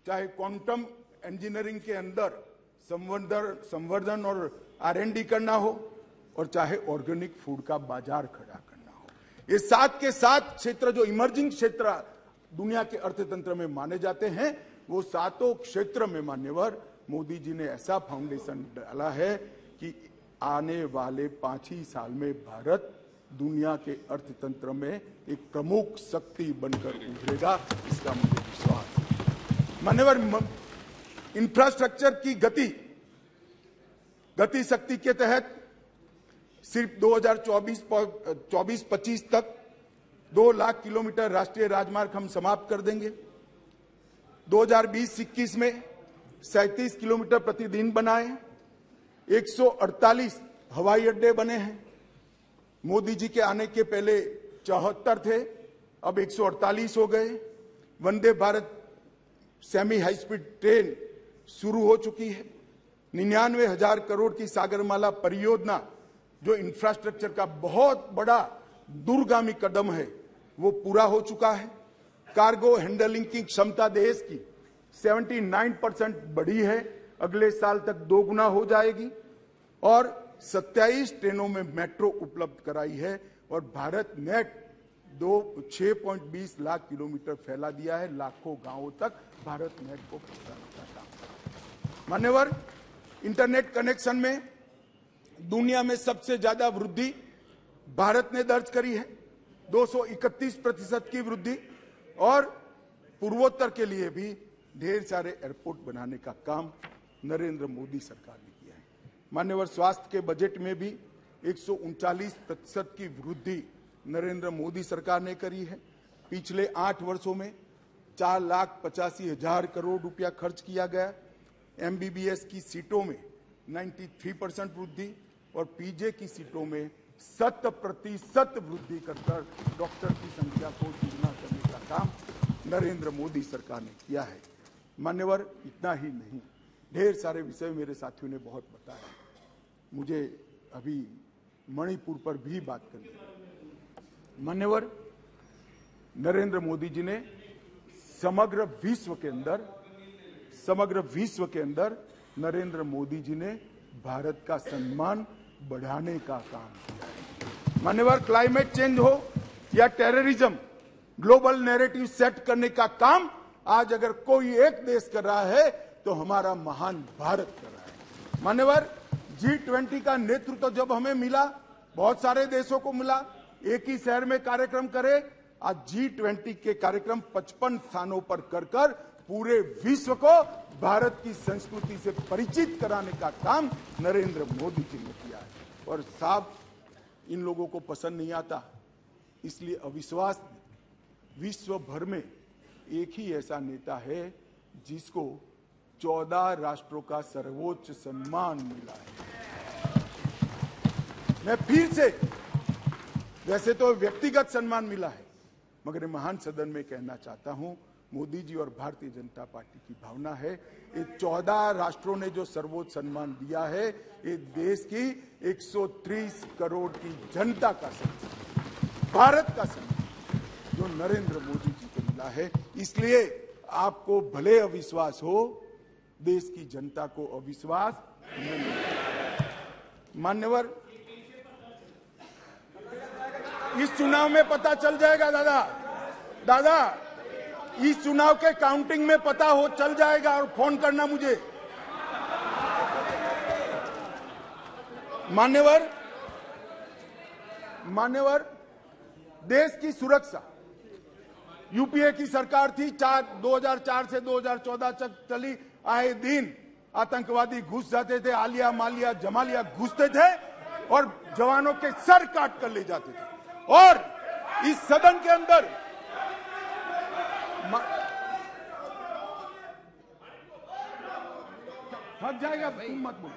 चाहे क्वांटम इंजीनियरिंग के अंदर संवर्धन और R&D करना हो, और चाहे ऑर्गेनिक फूड का बाजार खड़ा करना हो। ये 7 के 7 क्षेत्र जो इमर्जिंग क्षेत्र दुनिया के अर्थतंत्र में माने जाते हैं, वो 7 क्षेत्र में मान्यवर मोदी जी ने ऐसा फाउंडेशन डाला है कि आने वाले 5 ही साल में भारत दुनिया के अर्थतंत्र में एक प्रमुख शक्ति बनकर उभरेगा, इसका मुझे विश्वास है। मान्यवर, इंफ्रास्ट्रक्चर की गति शक्ति के तहत सिर्फ 2024-25 तक 2 लाख किलोमीटर राष्ट्रीय राजमार्ग हम समाप्त कर देंगे। 2020-21 में 37 किलोमीटर प्रतिदिन बनाए, 148 हवाई अड्डे बने हैं। मोदी जी के आने के पहले 74 थे, अब 148 हो गए। Vande Bharat semi high speed train शुरू हो चुकी है। 99,000 करोड़ की सागरमाला परियोजना जो इंफ्रास्ट्रक्चर का बहुत बड़ा दूरगामी कदम है, वो पूरा हो चुका है। कार्गो हैंडलिंग की क्षमता देश की 79% बढ़ी है, अगले साल तक 2 गुना हो जाएगी। और 27 ट्रेनों में मेट्रो उपलब्ध कराई है, और भारत नेट 6.20 लाख किलोमीटर फैला दिया है। लाखों गांवों तक भारत नेट को पहुंचाने का काम। मान्यवर, इंटरनेट कनेक्शन में दुनिया में सबसे ज्यादा वृद्धि भारत ने दर्ज करी है, 231% की वृद्धि, और पूर्वोत्तर के लिए भी ढेर सारे एयरपोर्ट बनाने का काम नरेंद्र मोदी सरकार ने किया है। मान्यवर, स्वास्थ्य के बजट में भी 139% की वृद्धि नरेंद्र मोदी सरकार ने करी है। पिछले 8 वर्षों में 4,85,000 करोड़ रुपया खर्च किया गया। MBBS की सीटों में 93% वृद्धि और PJ की सीटों में 100% वृद्धि कर डॉक्टर की संख्या को दुगना करने का काम नरेंद्र मोदी सरकार ने किया है। मान्यवर, इतना ही नहीं, ढेर सारे विषय मेरे साथियों ने बहुत बताया। मुझे अभी मणिपुर पर भी बात करनी है। मान्यवर, नरेंद्र मोदी जी ने समग्र विश्व के अंदर नरेंद्र मोदी जी ने भारत का सम्मान बढ़ाने का काम किया है। मान्यवर, क्लाइमेट चेंज हो या टेररिज्म, ग्लोबल नैरेटिव सेट करने का काम आज अगर कोई एक देश कर रहा है तो हमारा महान भारत कर रहा है। मान्यवर, G20 का नेतृत्व जब हमें मिला, बहुत सारे देशों को मिला, एक ही शहर में कार्यक्रम करे, आज G20 के कार्यक्रम 55 स्थानों पर कर पूरे विश्व को भारत की संस्कृति से परिचित कराने का काम नरेंद्र मोदी जी ने किया है। और साहब, इन लोगों को पसंद नहीं आता, इसलिए अविश्वास विश्व भर में एक ही ऐसा नेता है जिसको 14 राष्ट्रों का सर्वोच्च सम्मान मिला है। मैं फिर से, वैसे तो व्यक्तिगत सम्मान मिला है, मगर महान सदन में कहना चाहता हूं, मोदी जी और भारतीय जनता पार्टी की भावना है, ये 14 राष्ट्रों ने जो सर्वोच्च सम्मान दिया है, ये देश की 130 करोड़ की जनता का सम्मान, भारत का सम्मान जो नरेंद्र मोदी जी को मिला है। इसलिए आपको भले अविश्वास हो, देश की जनता को अविश्वास नहीं। मान्यवर, इस चुनाव में पता चल जाएगा दादा, इस चुनाव के काउंटिंग में पता हो चल जाएगा, और फोन करना मुझे। मान्यवर, देश की सुरक्षा, यूपीए की सरकार थी, 2004 से 2014 तक चली, आए दिन आतंकवादी घुस जाते थे, आलिया मालिया जमालिया घुसते थे और जवानों के सर काट कर ले जाते थे। और इस सदन के अंदर थक जाएगा, तुम मत बोलो,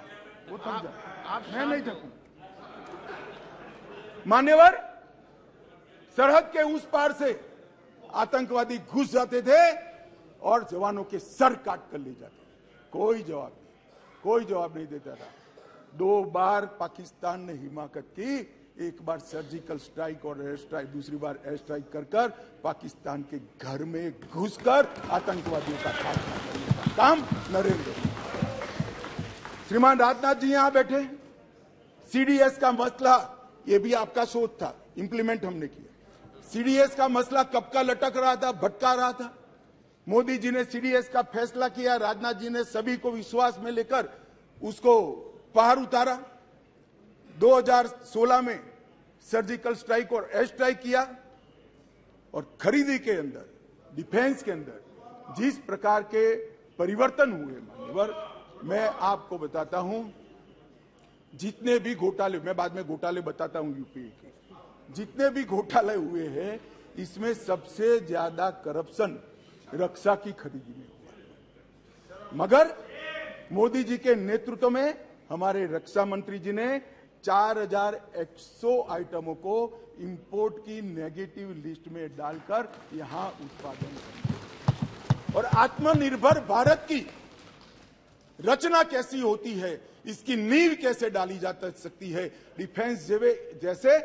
वो थक जाएगा, मैं नहीं थकूं। मान्यवर, सरहद के उस पार से आतंकवादी घुस जाते थे और जवानों के सर काट कर ले जाते थे, कोई जवाब नहीं देता था। 2 बार पाकिस्तान ने हिमाकत की, एक बार सर्जिकल स्ट्राइक और एयर स्ट्राइक, दूसरी बार एयर स्ट्राइक कर पाकिस्तान के घर में घुसकर आतंकवादियों का खात्मा करने का काम नरेंद्र मोदी। श्रीमान राजनाथ जी यहां बैठे, सीडीएस का मसला ये भी आपका सोच था, इंप्लीमेंट हमने किया। सीडीएस का मसला कब का लटक रहा था, भटका रहा था, मोदी जी ने सीडीएस का फैसला किया, राजनाथ जी ने सभी को विश्वास में लेकर उसको पार उतारा। 2016 में सर्जिकल स्ट्राइक और एयर स्ट्राइक किया और खरीदी के अंदर, डिफेंस के अंदर जिस प्रकार के परिवर्तन हुए, मान्यवर, मैं आपको बताता हूं, जितने भी घोटाले, मैं बाद में घोटाले बताता हूं यूपीए के, जितने भी घोटाले हुए हैं, इसमें सबसे ज्यादा करप्शन रक्षा की खरीदी में हुआ। मगर मोदी जी के नेतृत्व में हमारे रक्षा मंत्री जी ने 4100 आइटमों को इंपोर्ट की नेगेटिव लिस्ट में डालकर यहां उत्पादन किया। और आत्मनिर्भर भारत की रचना कैसी होती है, इसकी नींव कैसे डाली जा सकती है, डिफेंस जैसे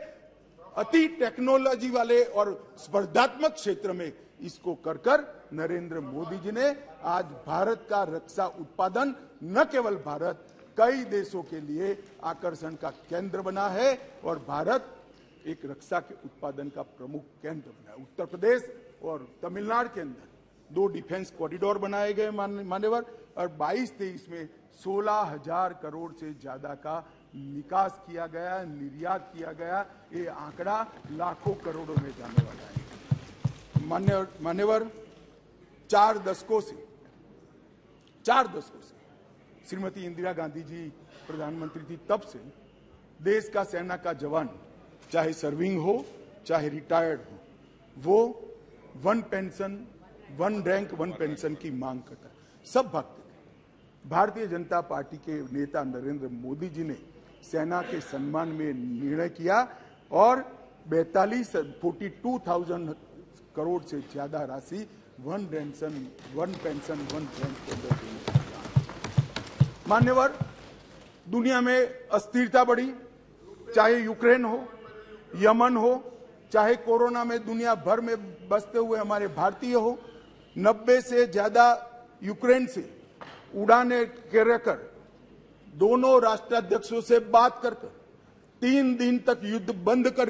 अति टेक्नोलॉजी वाले और स्पर्धात्मक क्षेत्र में इसको कर नरेंद्र मोदी जी ने आज भारत का रक्षा उत्पादन न केवल भारत, कई देशों के लिए आकर्षण का केंद्र बना है और भारत एक रक्षा के उत्पादन का प्रमुख केंद्र बना है। उत्तर प्रदेश और तमिलनाडु के अंदर 2 डिफेंस कॉरिडोर बनाए गए मान्यवर, और 22-23 में 16,000 करोड़ से ज्यादा का निकास किया गया, निर्यात किया गया। ये आंकड़ा लाखों करोड़ों में जाने वाला है। मान्यवर, 4 दशकों से श्रीमती इंदिरा गांधी जी प्रधानमंत्री थी, तब से देश का सेना का जवान, चाहे सर्विंग हो चाहे रिटायर्ड हो, वो 1 पेंशन 1 रैंक 1 पेंशन की मांग करता है। सब भागते थे। भारतीय जनता पार्टी के नेता नरेंद्र मोदी जी ने सेना के सम्मान में निर्णय किया और 42,000 करोड़ से ज्यादा राशि 1 पेंशन 1 रैंक के अंदर देने का। मान्यवर, दुनिया में अस्थिरता बढ़ी, चाहे यूक्रेन हो, यमन हो, चाहे कोरोना में दुनिया भर में बसते हुए हमारे भारतीय हो, 90 से ज्यादा यूक्रेन से उड़ाने कर दोनों राष्ट्राध्यक्षों से बात कर 3 दिन तक युद्ध बंद कर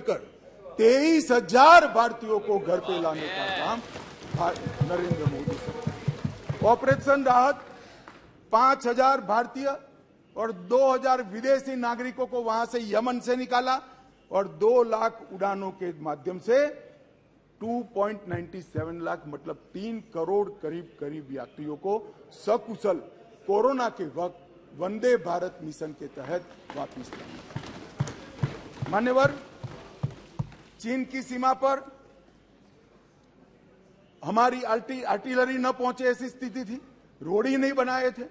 23,000 भारतीयों को घर पे लाने का काम नरेंद्र मोदी से। ऑपरेशन राहत 5,000 भारतीय और 2,000 विदेशी नागरिकों को वहां से यमन से निकाला और 2 लाख उड़ानों के माध्यम से 2.97 लाख मतलब 3 करोड़ करीब यात्रियों को सकुशल कोरोना के वक्त वंदे भारत मिशन के तहत वापस लाया। मान्यवर, चीन की सीमा पर हमारी आर्टिलरी न पहुंचे ऐसी स्थिति थी, रोड ही नहीं बनाए थे,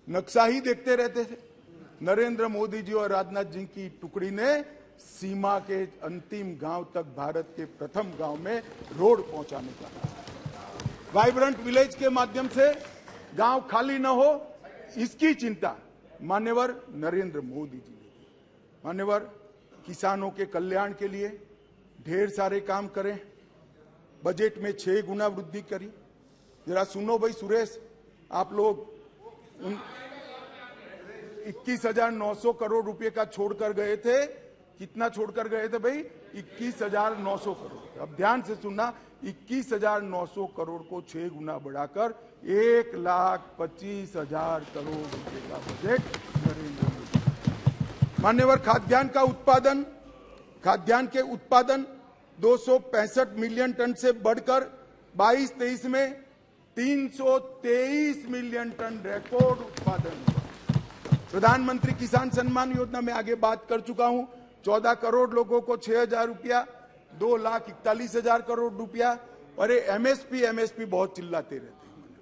नक्शा ही देखते रहते थे। नरेंद्र मोदी जी और राजनाथ जी की टुकड़ी ने सीमा के अंतिम गांव तक भारत के प्रथम गांव में रोड पहुंचाने का, वाइब्रेंट विलेज के माध्यम से गांव खाली न हो, इसकी चिंता मान्यवर नरेंद्र मोदी जी ने की। मान्यवर, किसानों के कल्याण के लिए ढेर सारे काम करें, बजट में 6 गुना वृद्धि करी। जरा सुनो भाई सुरेश, आप लोग 21,900 करोड़ रुपए का छोड़कर गए थे, कितना छोड़कर गए थे भाई? 21,900 करोड़। अब ध्यान से सुनना, 21,900 करोड़ को 6 गुना बढ़ाकर 1,25,000 करोड़ रुपए का बजट नरेंद्र मोदी। मान्यवर, खाद्यान्न के उत्पादन 265 मिलियन टन से बढ़कर 22-23 में 323 मिलियन टन रिकॉर्ड उत्पादन हुआ। प्रधानमंत्री किसान सम्मान योजना में आगे बात कर चुका हूं, 14 करोड़ लोगों को 6,000 रुपया, 2,41,000 करोड़ रुपया अरे एमएसपी एमएसपी बहुत चिल्लाते रहते हैं।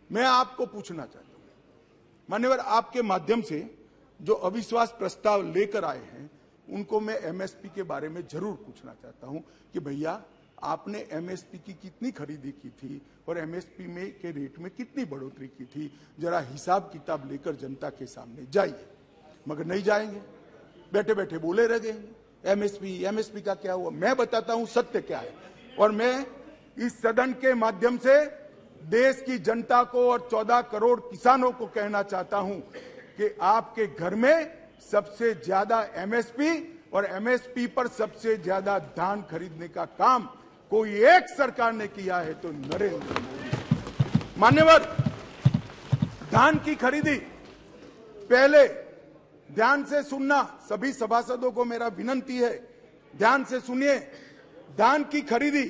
मैं आपको पूछना चाहता हूं मान्यवर, आपके माध्यम से जो अविश्वास प्रस्ताव लेकर आए हैं उनको मैं एमएसपी के बारे में जरूर पूछना चाहता हूं कि भैया आपने एमएसपी की कितनी खरीदी की थी और एमएसपी में के रेट में कितनी बढ़ोतरी की थी, जरा हिसाब किताब लेकर जनता के सामने जाइए। मगर नहीं जाएंगे, बैठे बैठे बोले रह गएंगे एमएसपी का क्या हुआ। मैं बताता हूं सत्य क्या है, और मैं इस सदन के माध्यम से देश की जनता को और 14 करोड़ किसानों को कहना चाहता हूं कि आपके घर में सबसे ज्यादा एमएसपी और एमएसपी पर सबसे ज्यादा धान खरीदने का काम कोई एक सरकार ने किया है तो नरेंद्र मोदी। मान्यवर, धान की खरीदी पहले ध्यान से सुनना, सभी सभासदों को मेरा विनती है, ध्यान से सुनिए। धान की खरीदी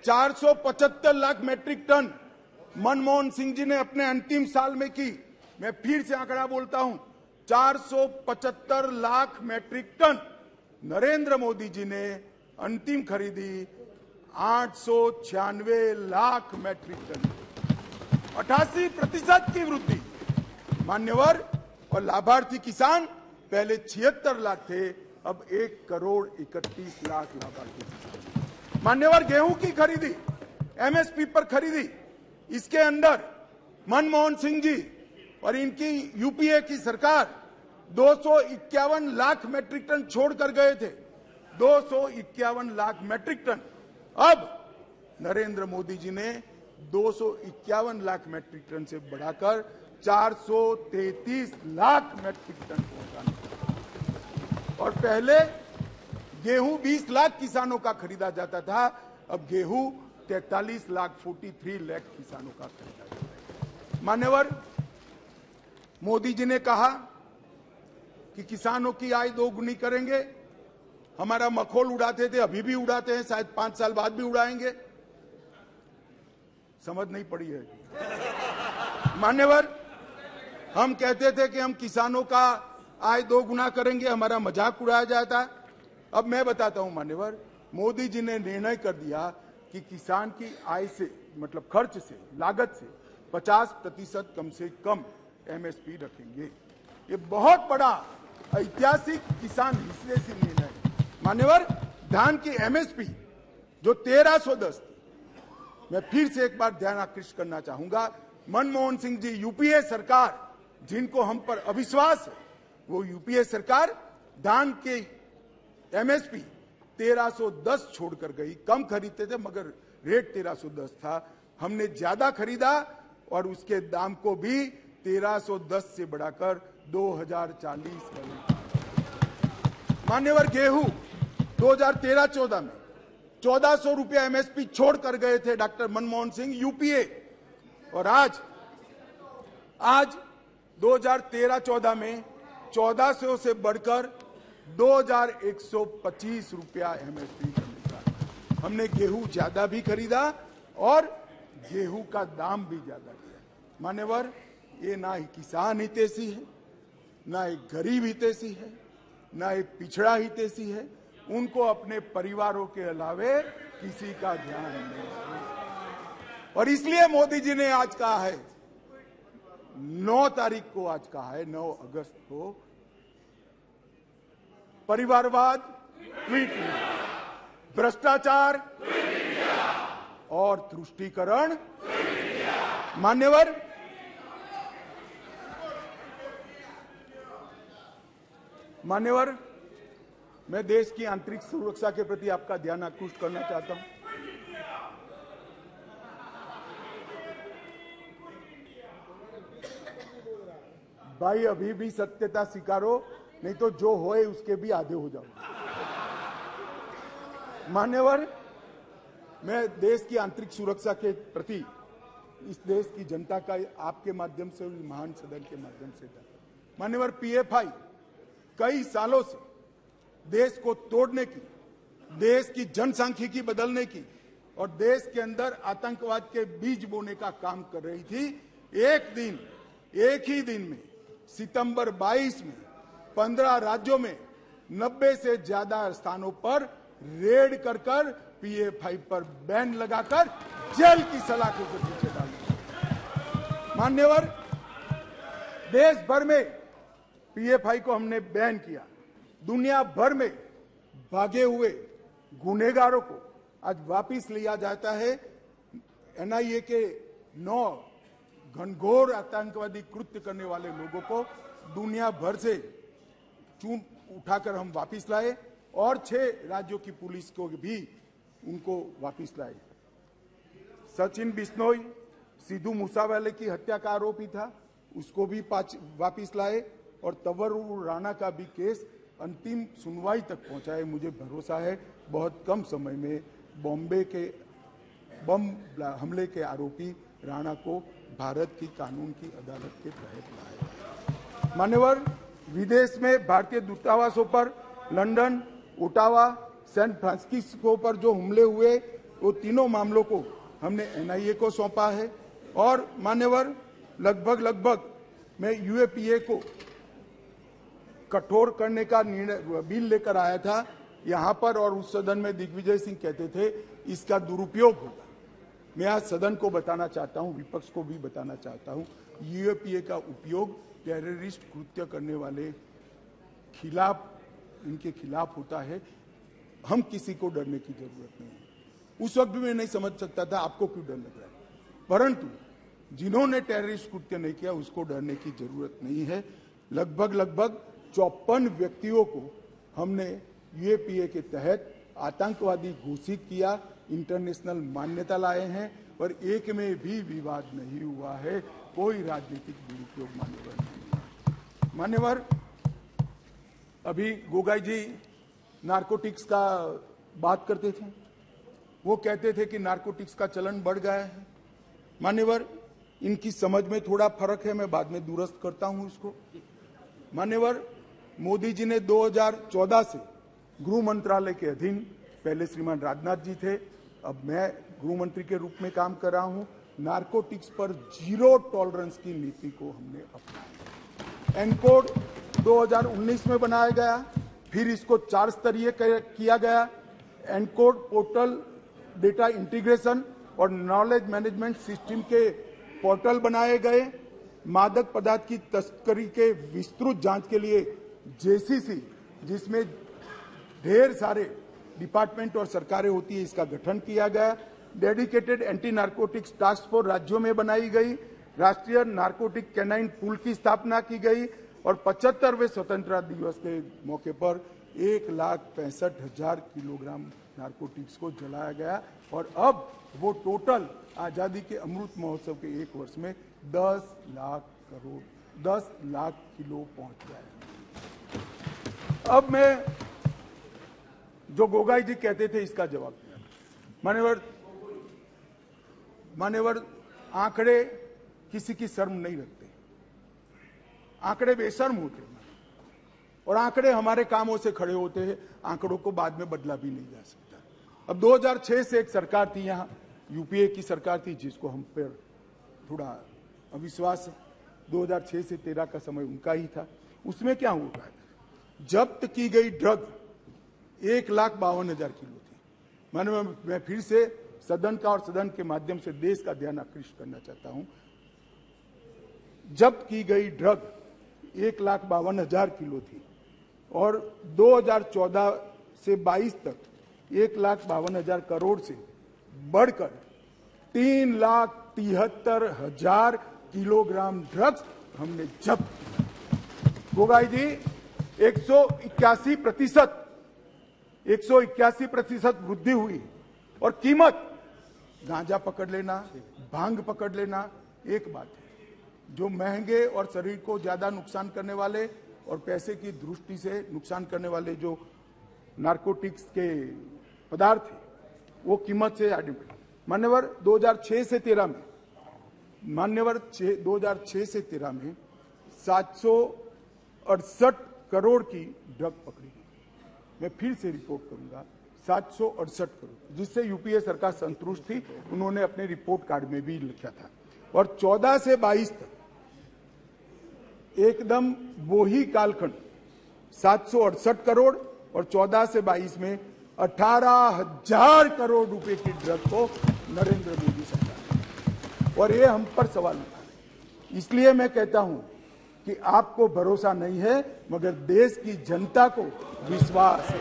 475 लाख मैट्रिक टन मनमोहन सिंह जी ने अपने अंतिम साल में की। मैं फिर से आंकड़ा बोलता हूं, 475 लाख मैट्रिक टन। नरेंद्र मोदी जी ने अंतिम खरीदी 896 लाख मैट्रिक टन, 88% की वृद्धि। मान्यवर, और लाभार्थी किसान पहले 76 लाख थे, अब 1 करोड़ 31 लाख लाभार्थी। मान्यवर, गेहूं की खरीदी एमएसपी पर खरीदी, इसके अंदर मनमोहन सिंह जी और इनकी यूपीए की सरकार 251 लाख मैट्रिक टन छोड़कर गए थे, 251 लाख मैट्रिक टन। अब नरेंद्र मोदी जी ने 251 लाख मैट्रिक टन से बढ़ाकर 433 लाख मैट्रिक टन पहुंचाना। और पहले गेहूं 20 लाख किसानों का खरीदा जाता था, अब गेहूं 43 लाख 43 लाख किसानों का खरीदा जाता है। मान्यवर, मोदी जी ने कहा कि किसानों की आय 2 गुनी करेंगे। हमारा मखौल उड़ाते थे, अभी भी उड़ाते हैं, शायद 5 साल बाद भी उड़ाएंगे। समझ नहीं पड़ी है मान्यवर, हम कहते थे कि हम किसानों का आय 2 गुना करेंगे, हमारा मजाक उड़ाया जाता। अब मैं बताता हूं मान्यवर, मोदी जी ने निर्णय कर दिया कि किसान की आय से, मतलब खर्च से, लागत से 50% कम से कम एमएसपी रखेंगे। ये बहुत बड़ा ऐतिहासिक किसान विश्लेषी निर्णय है। मान्यवर, धान की एमएसपी जो 1310, मैं फिर से एक बार ध्यान आकृष्ट करना चाहूंगा, मनमोहन सिंह जी, यूपीए सरकार, जिनको हम पर अविश्वास है, वो यूपीए सरकार धान के एमएसपी 1310 छोड़कर गई। कम खरीदते थे मगर रेट 1310 था, हमने ज्यादा खरीदा और उसके दाम को भी 1310 से बढ़ाकर 2040 कर दिया। मान्यवर, गेहूं 2013-14 में 1400 रुपया एमएसपी छोड़कर गए थे डॉक्टर मनमोहन सिंह, यूपीए, और आज 2013-14 में 1400 से बढ़कर 2125 रुपया एमएसपी का मिला। हमने गेहूं ज्यादा भी खरीदा और गेहूं का दाम भी ज्यादा किया। मान्यवर, ये ना ही किसान हितैषी है, ना एक गरीब हितैषी है, ना एक पिछड़ा हितैषी है। उनको अपने परिवारों के अलावे किसी का ध्यान नहीं है। और इसलिए मोदी जी ने आज कहा है, 9 तारीख को आज कहा है, 9 अगस्त को, परिवारवाद ट्वीट इंडिया, भ्रष्टाचार और तुष्टीकरण। मान्यवर, मैं देश की आंतरिक सुरक्षा के प्रति आपका ध्यान आकृष्ट करना चाहता हूं। भाई, अभी भी सत्यता स्वीकारो, नहीं तो जो होए उसके भी आधे हो जाओ। मान्यवर, मैं देश की आंतरिक सुरक्षा के प्रति इस देश की जनता का आपके माध्यम से, महान सदन के माध्यम से, मान्यवर, पीएफआई कई सालों से देश को तोड़ने की, देश की जनसांख्यिकी बदलने की और देश के अंदर आतंकवाद के बीज बोने का काम कर रही थी। एक ही दिन में सितंबर 22 में 15 राज्यों में 90 से ज्यादा स्थानों पर रेड कर PF5 पर बैन लगाकर जेल की सलाखों के पीछे डाल दिया। मान्यवर, देश भर में PF5 को हमने बैन किया। दुनिया भर में भागे हुए गुनहगारों को आज वापिस लिया जाता है। NIA के 9 घनघोर आतंकवादी कृत्य करने वाले लोगों को दुनिया भर से चून उठाकर हम वापिस लाए और 6 राज्यों की पुलिस को भी उनको वापिस लाए। सचिन बिश्नोई सिद्धू मूसावाले की हत्या का आरोपी था, उसको भी वापिस लाए और तंवर राणा का भी केस अंतिम सुनवाई तक पहुंचा है। मुझे भरोसा है बहुत कम समय में बॉम्बे के बम हमले के आरोपी राणा को भारत की कानून की अदालत के तहत लाया। मान्यवर, विदेश में भारतीय दूतावासों पर लंदन, ओटावा, सैन फ्रांसिस्को पर जो हमले हुए वो तीनों मामलों को हमने NIA को सौंपा है। और मान्यवर, लगभग मैं UAPA को कठोर करने का निर्णय बिल लेकर आया था यहां पर, और उस सदन में दिग्विजय सिंह कहते थे इसका दुरुपयोग होगा। मैं आज सदन को बताना चाहता हूं, विपक्ष को भी बताना चाहता हूं, UAPA का उपयोग टेररिस्ट कृत्य करने वाले इनके खिलाफ होता है। हम किसी को डरने की जरूरत नहीं है। उस वक्त भी मैं नहीं समझ सकता था आपको क्यों डर लग रहा है, परंतु जिन्होंने टेररिस्ट कृत्य नहीं किया उसको डरने की जरूरत नहीं है। लगभग 54 व्यक्तियों को हमने UAPA के तहत आतंकवादी घोषित किया, इंटरनेशनल मान्यता लाए हैं और एक में भी विवाद नहीं हुआ है। कोई राजनीतिक दुरुपयोग मान्यवर नहीं। मान्यवर, अभी गोगाई जी नारकोटिक्स का बात करते थे, वो कहते थे कि नारकोटिक्स का चलन बढ़ गया है। मान्यवर, इनकी समझ में थोड़ा फर्क है, मैं बाद में दुरुस्त करता हूं इसको। मान्यवर, मोदी जी ने 2014 से गृह मंत्रालय के अधीन, पहले श्रीमान राजनाथ जी थे, अब मैं गृह मंत्री के रूप में काम कर रहा हूं, नारकोटिक्स पर 0 टॉलरेंस की नीति को हमने अपनाया। एनकोड 2019 में बनाया गया, फिर इसको 4 स्तरीय किया गया। एनकोड पोर्टल डेटा इंटीग्रेशन और नॉलेज मैनेजमेंट सिस्टम के पोर्टल बनाए गए। मादक पदार्थ की तस्करी के विस्तृत जांच के लिए JCC, जिसमें ढेर सारे डिपार्टमेंट और सरकारें होती है, इसका गठन किया गया। Dedicated anti narcotics task force राज्यों में बनाई गई। राष्ट्रीय नारकोटिक कैनाइन पूल की स्थापना की गई और 75वें स्वतंत्रता दिवस के मौके पर 1,65,000 किलोग्राम नारकोटिक्स को जलाया गया और अब वो टोटल आजादी के अमृत महोत्सव के 1 वर्ष में 10 लाख किलो पहुंच गया है। अब मैं जो गोगाई जी कहते थे इसका जवाब दिया। मान्यवर, आंकड़े किसी की शर्म नहीं रखते, आंकड़े बेशर्म होते हैं और आंकड़े हमारे कामों से खड़े होते हैं। आंकड़ों को बाद में बदला भी नहीं जा सकता। अब 2006 से एक सरकार थी यहाँ, UPA की सरकार थी, जिसको हम पर थोड़ा अविश्वास है। 2006 से 13 का समय उनका ही था। उसमें क्या हुआ, जब्त की गई ड्रग 1,52,000 किलो थी। मैं फिर से सदन का और सदन के माध्यम से देश का ध्यान आकृष्ट करना चाहता हूं। जब्त की गई ड्रग 1,52,000 किलो थी और 2014 से 22 तक 1,52,000 करोड़ से बढ़कर 3,73,000 किलोग्राम ड्रग्स हमने जब्त किया। गोगाई जी, 181% वृद्धि हुई और कीमत, गांजा पकड़ लेना, भांग पकड़ लेना एक बात है, जो महंगे और शरीर को ज्यादा नुकसान करने वाले और पैसे की दृष्टि से नुकसान करने वाले जो नारकोटिक्स के पदार्थ है, वो कीमत से मान्यवर 2006 से 13 में 768 करोड़ की ड्रग पकड़ी गई। मैं फिर से रिपोर्ट करूंगा, 768 करोड़, जिससे UPA सरकार संतुष्ट थी। उन्होंने अपने रिपोर्ट कार्ड में भी लिखा था। और 14 से 22 तक एकदम वो ही कालखंड 768 करोड़ और 14 से 22 में 18,000 करोड़ रुपए की ड्रग को नरेंद्र मोदी सरकार ने, और ये हम पर सवाल उठा रहे। इसलिए मैं कहता हूं कि आपको भरोसा नहीं है, मगर देश की जनता को विश्वास है।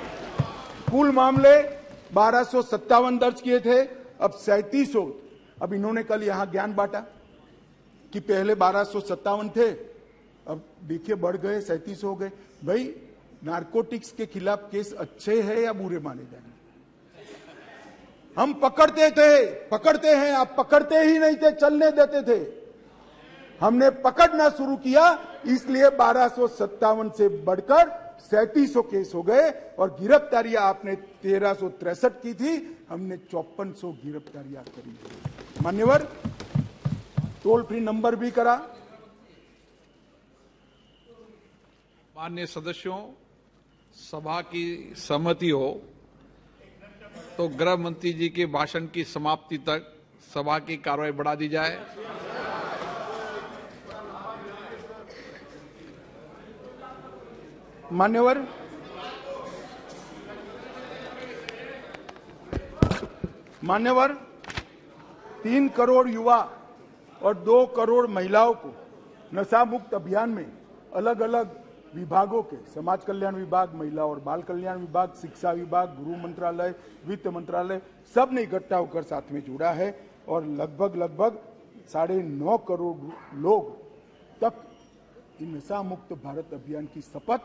कुल मामले 1257 दर्ज किए थे, अब 3700। अब इन्होंने कल यहां ज्ञान बांटा कि पहले 1257 थे, अब देखिए बढ़ गए 37 हो गए। भाई, नारकोटिक्स के खिलाफ केस अच्छे हैं या बुरे माने जाएंगे? हम पकड़ते हैं, आप पकड़ते ही नहीं थे, चलने देते थे। हमने पकड़ना शुरू किया, इसलिए 1257 से बढ़कर 3700 केस हो गए, और गिरफ्तारियां आपने 1363 की थी, हमने 5400 गिरफ्तारियां करी। मान्यवर, टोल फ्री नंबर भी करा। माननीय सदस्यों, सभा की सहमति हो तो गृह मंत्री जी के भाषण की समाप्ति तक सभा की कार्रवाई बढ़ा दी जाए। मान्यवर, 3 करोड़ युवा और 2 करोड़ महिलाओं को नशा मुक्त अभियान में अलग अलग विभागों के, समाज कल्याण विभाग, महिला और बाल कल्याण विभाग, शिक्षा विभाग, गृह मंत्रालय, वित्त मंत्रालय, सब ने इकट्ठा होकर साथ में जुड़ा है, और लगभग 9.5 करोड़ लोग तक नशा मुक्त भारत अभियान की शपथ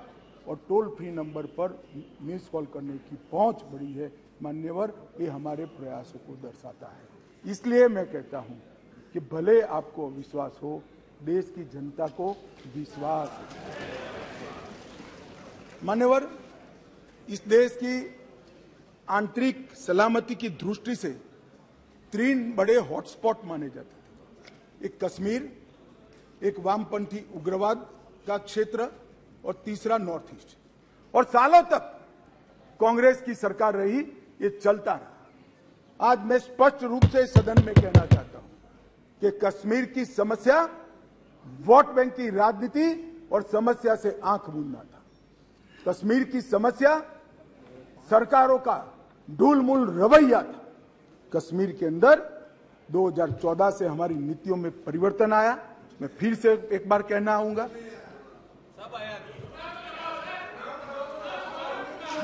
और टोल फ्री नंबर पर मिस कॉल करने की पहुंच बढ़ी है। मान्यवर, ये हमारे प्रयासों को दर्शाता है। इसलिए मैं कहता हूं कि भले आपको विश्वास हो, देश की जनता को विश्वास है। मान्यवर, इस देश की आंतरिक सलामती की दृष्टि से 3 बड़े हॉटस्पॉट माने जाते थे। एक कश्मीर, एक वामपंथी उग्रवाद का क्षेत्र, और तीसरा नॉर्थ ईस्ट। और सालों तक कांग्रेस की सरकार रही, ये चलता रहा। आज मैं स्पष्ट रूप से सदन में कहना चाहता हूं कि कश्मीर की समस्या वोट बैंक की राजनीति और समस्या से आंख मूंदना था। कश्मीर की समस्या सरकारों का ढूलमूल रवैया था। कश्मीर के अंदर 2014 से हमारी नीतियों में परिवर्तन आया। मैं फिर से एक बार कहना आऊंगा,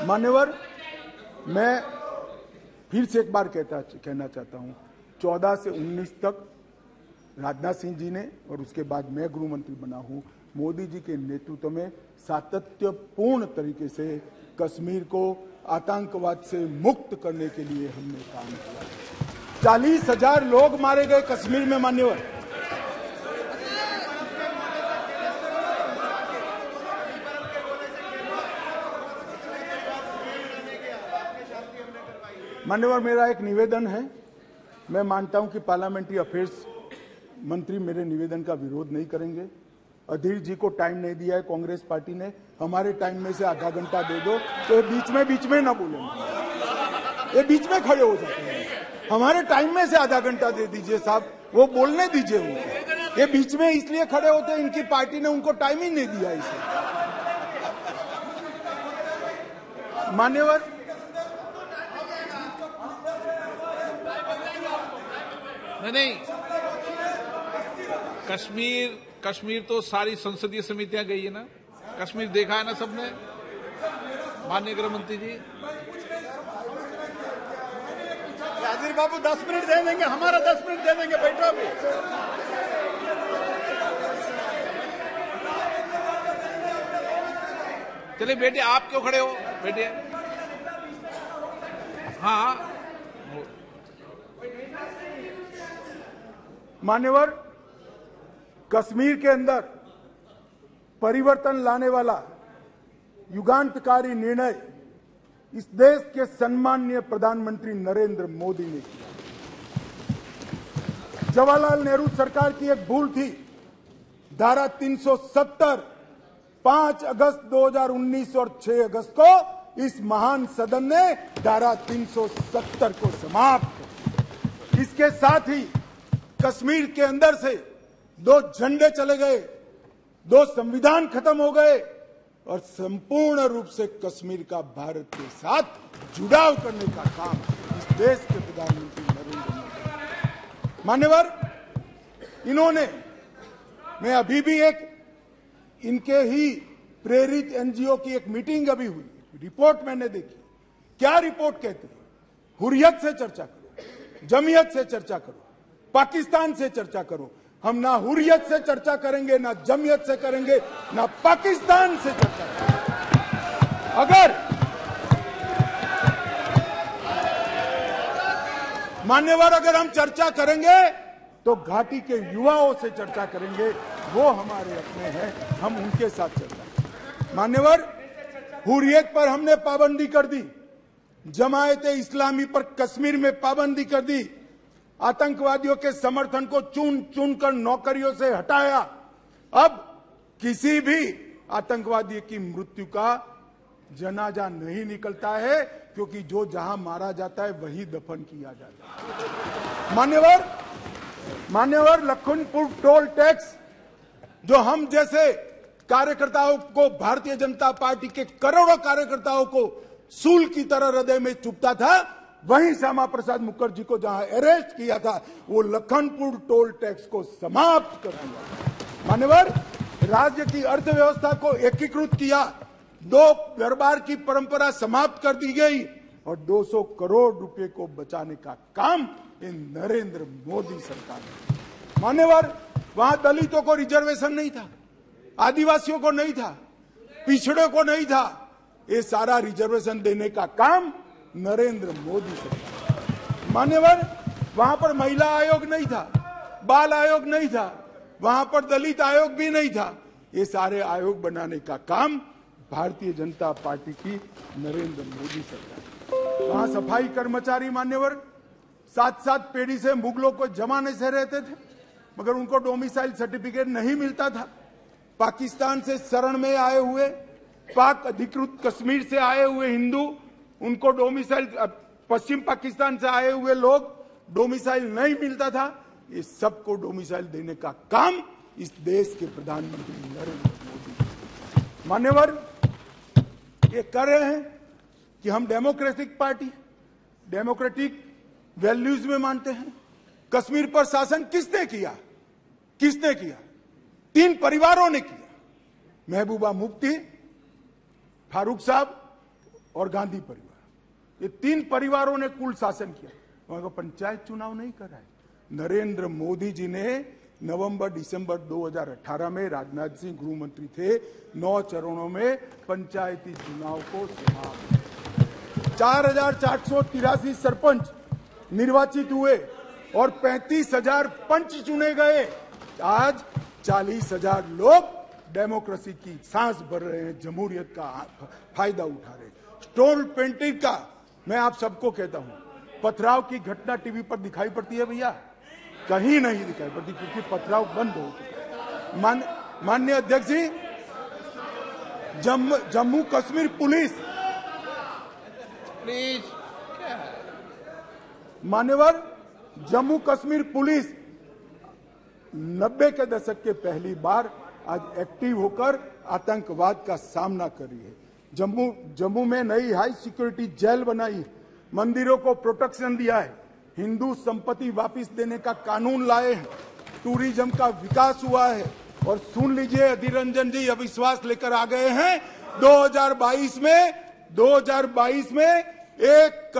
मान्यवर, मैं फिर से एक बार कहना चाहता हूं, 14 से 19 तक राजनाथ सिंह जी ने, और उसके बाद मैं गृह मंत्री बना हूं, मोदी जी के नेतृत्व में सातत्यपूर्ण तरीके से कश्मीर को आतंकवाद से मुक्त करने के लिए हमने काम किया। 40,000 लोग मारे गए कश्मीर में। मान्यवर, मेरा एक निवेदन है। मैं मानता हूं कि पार्लियामेंट्री अफेयर्स मंत्री मेरे निवेदन का विरोध नहीं करेंगे। अधीर जी को टाइम नहीं दिया है कांग्रेस पार्टी ने, हमारे टाइम में से आधा घंटा दे दो, तो ये बीच में ना बोलेंगे, ये बीच में खड़े हो जाते हैं। हमारे टाइम में से आधा घंटा दे दीजिए साहब, वो बोलने दीजिए उनको। ये बीच में इसलिए खड़े होते हैं, इनकी पार्टी ने उनको टाइम ही नहीं दिया इसे। मान्यवर, नहीं, कश्मीर तो सारी संसदीय समितियां गई है ना, कश्मीर देखा है ना सबने। माननीय गृह मंत्री जी, राजीव बाबू 10 मिनट दे देंगे, हमारा 10 मिनट दे देंगे, बैठो अभी। चलिए बेटे, आप क्यों खड़े हो बेटे? हाँ, मान्यवर, कश्मीर के अंदर परिवर्तन लाने वाला युगांतकारी निर्णय इस देश के सम्माननीय प्रधानमंत्री नरेंद्र मोदी ने किया। जवाहरलाल नेहरू सरकार की एक भूल थी। धारा 370 5 अगस्त 2019 और 6 अगस्त को इस महान सदन ने धारा 370 को समाप्त। इसके साथ ही कश्मीर के अंदर से 2 झंडे चले गए, 2 संविधान खत्म हो गए, और संपूर्ण रूप से कश्मीर का भारत के साथ जुड़ाव करने का काम इस देश के प्रधानमंत्री नरेंद्र मोदी। मान्यवर, इन्होंने, मैं अभी भी एक इनके ही प्रेरित एनजीओ की एक मीटिंग अभी हुई, रिपोर्ट मैंने देखी। क्या रिपोर्ट कहती है? हुर्रियत से चर्चा करो, जमीयत से चर्चा करो, पाकिस्तान से चर्चा करो। हम ना हुर्रियत से चर्चा करेंगे, ना जमीयत से करेंगे, ना पाकिस्तान से चर्चा करेंगे। अगर मान्यवर, अगर हम चर्चा करेंगे तो घाटी के युवाओं से चर्चा करेंगे, वो हमारे अपने हैं, हम उनके साथ चर्चा करेंगे। मान्यवर, हुर्रियत पर हमने पाबंदी कर दी, जमायते इस्लामी पर कश्मीर में पाबंदी कर दी, आतंकवादियों के समर्थन को चुन चुन कर नौकरियों से हटाया। अब किसी भी आतंकवादी की मृत्यु का जनाजा नहीं निकलता है, क्योंकि जो जहां मारा जाता है वही दफन किया जाता है। मान्यवर, लखनपुर टोल टैक्स जो हम जैसे कार्यकर्ताओं को, भारतीय जनता पार्टी के करोड़ों कार्यकर्ताओं को सूल की तरह हृदय में चुभता था, वहीं श्यामा प्रसाद मुखर्जी को जहां अरेस्ट किया था, वो लखनपुर टोल टैक्स को समाप्त कर दिया। मान्यवर, राज्य की अर्थव्यवस्था को एकीकृत किया, 2 दरबार की परंपरा समाप्त कर दी गई और 200 करोड़ रुपए को बचाने का काम इन नरेंद्र मोदी सरकार ने। मान्यवर, वहां दलितों को रिजर्वेशन नहीं था, आदिवासियों को नहीं था, पिछड़ों को नहीं था। ये सारा रिजर्वेशन देने का काम नरेंद्र मोदी सरकार। मान्यवर, वहां पर महिला आयोग नहीं था, बाल आयोग नहीं था, वहां पर दलित आयोग भी नहीं था। ये सारे आयोग बनाने का काम भारतीय जनता पार्टी की नरेंद्र मोदी सरकार। वहां सफाई कर्मचारी मान्यवर 7-7 पीढ़ी से मुगलों को जमाने से रहते थे, मगर उनको डोमिसाइल सर्टिफिकेट नहीं मिलता था। पाकिस्तान से शरण में आए हुए, पाक अधिकृत कश्मीर से आए हुए हिंदू, उनको डोमिसाइल, पश्चिम पाकिस्तान से आए हुए लोग, डोमिसाइल नहीं मिलता था। ये सबको डोमिसाइल देने का काम इस देश के प्रधानमंत्री नरेंद्र मोदी। मान्यवर, ये कर रहे हैं कि हम डेमोक्रेटिक पार्टी, डेमोक्रेटिक वैल्यूज में मानते हैं। कश्मीर पर शासन किसने किया? किसने किया? 3 परिवारों ने किया, महबूबा मुफ्ती, फारूक साहब और गांधी परिवार। ये 3 परिवारों ने कुल शासन किया। वहां का पंचायत चुनाव नहीं करा है। नरेंद्र मोदी जी ने नवंबर-दिसंबर 2018 में, राजनाथ सिंह गृह मंत्री थे, 9 चरणों में पंचायती चुनाव को समाप्त। 4483 सरपंच निर्वाचित हुए और 35,000 पंच चुने गए। आज 40,000 लोग डेमोक्रेसी की सांस भर रहे हैं, जमहूरियत का फायदा उठा रहे हैं। स्टोन पेंटिंग का मैं आप सबको कहता हूं, पथराव की घटना टीवी पर दिखाई पड़ती है भैया? कहीं नहीं दिखाई पड़ती, क्योंकि पथराव बंद हो चुका है। माननीय अध्यक्ष जी, जम्मू कश्मीर पुलिस, प्लीज, मान्यवर, जम्मू कश्मीर पुलिस 90 के दशक के पहली बार आज एक्टिव होकर आतंकवाद का सामना कर रही है। जम्मू में नई हाई सिक्योरिटी जेल बनाई, मंदिरों को प्रोटेक्शन दिया है, हिंदू संपत्ति वापस देने का कानून लाए हैं, टूरिज्म का विकास हुआ है। और सुन लीजिए, अधीर रंजन जी अविश्वास लेकर आ गए हैं। 2022 में 1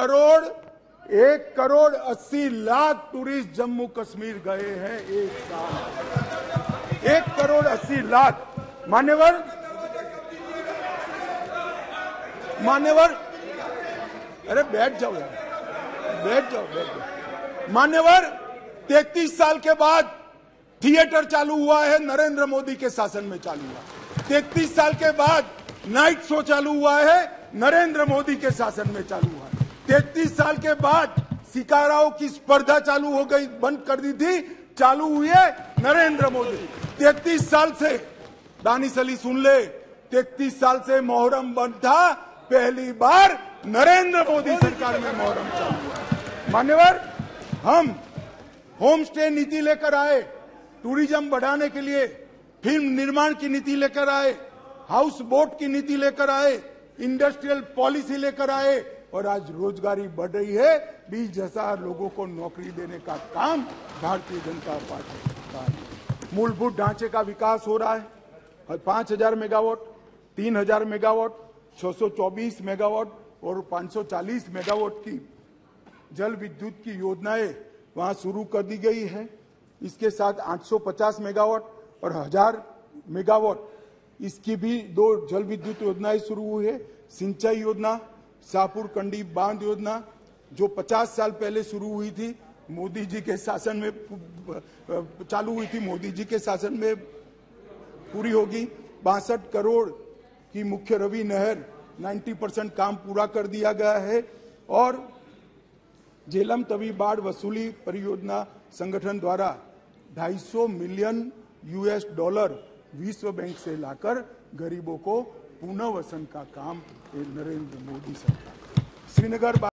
करोड़ 80 लाख टूरिस्ट जम्मू कश्मीर गए हैं एक साल। 1 करोड़ 80 लाख। मान्यवर, अरे बैठ जाओ यार, बैठ जाओ। मान्यवर, 33 साल के बाद थिएटर चालू हुआ है, नरेंद्र मोदी के शासन में चालू हुआ। 33 साल के बाद नाइट शो चालू हुआ है, नरेंद्र मोदी के शासन में चालू हुआ। 33 साल के बाद शिकाराओं की स्पर्धा चालू हो गई, बंद कर दी थी, चालू हुई है नरेंद्र मोदी। 33 साल से, दानिश अली सुन ले, 33 साल से मोहर्रम बंद था, पहली बार नरेंद्र मोदी सरकार में मोहर्रम चालू हुआ। मान्यवर, हम होम स्टे नीति लेकर आए, टूरिज्म बढ़ाने के लिए फिल्म निर्माण की नीति लेकर आए, हाउस बोट की नीति लेकर आए, इंडस्ट्रियल पॉलिसी लेकर आए और आज रोजगारी बढ़ रही है। 20,000 लोगों को नौकरी देने का काम भारतीय जनता पार्टी का है। मूलभूत ढांचे का विकास हो रहा है। 5,000 मेगावाट, 3,000 मेगावाट, 624 मेगावाट और 540 मेगावाट की जल विद्युत की योजनाएं वहां शुरू कर दी गई है। इसके साथ 850 मेगावाट और 1000 मेगावाट इसकी भी 2 जल विद्युत योजनाएं शुरू हुई है। सिंचाई योजना, शाहपुर कंडी बांध योजना जो 50 साल पहले शुरू हुई थी, मोदी जी के शासन में चालू हुई थी, मोदी जी के शासन में पूरी होगी। 62 करोड़ की मुख्य रवि नहर 90% काम पूरा कर दिया गया है। और झेलम तवी बाढ़ वसूली परियोजना संगठन द्वारा $250 मिलियन विश्व बैंक से लाकर गरीबों को पुनर्वसन का काम नरेंद्र मोदी सरकार। श्रीनगर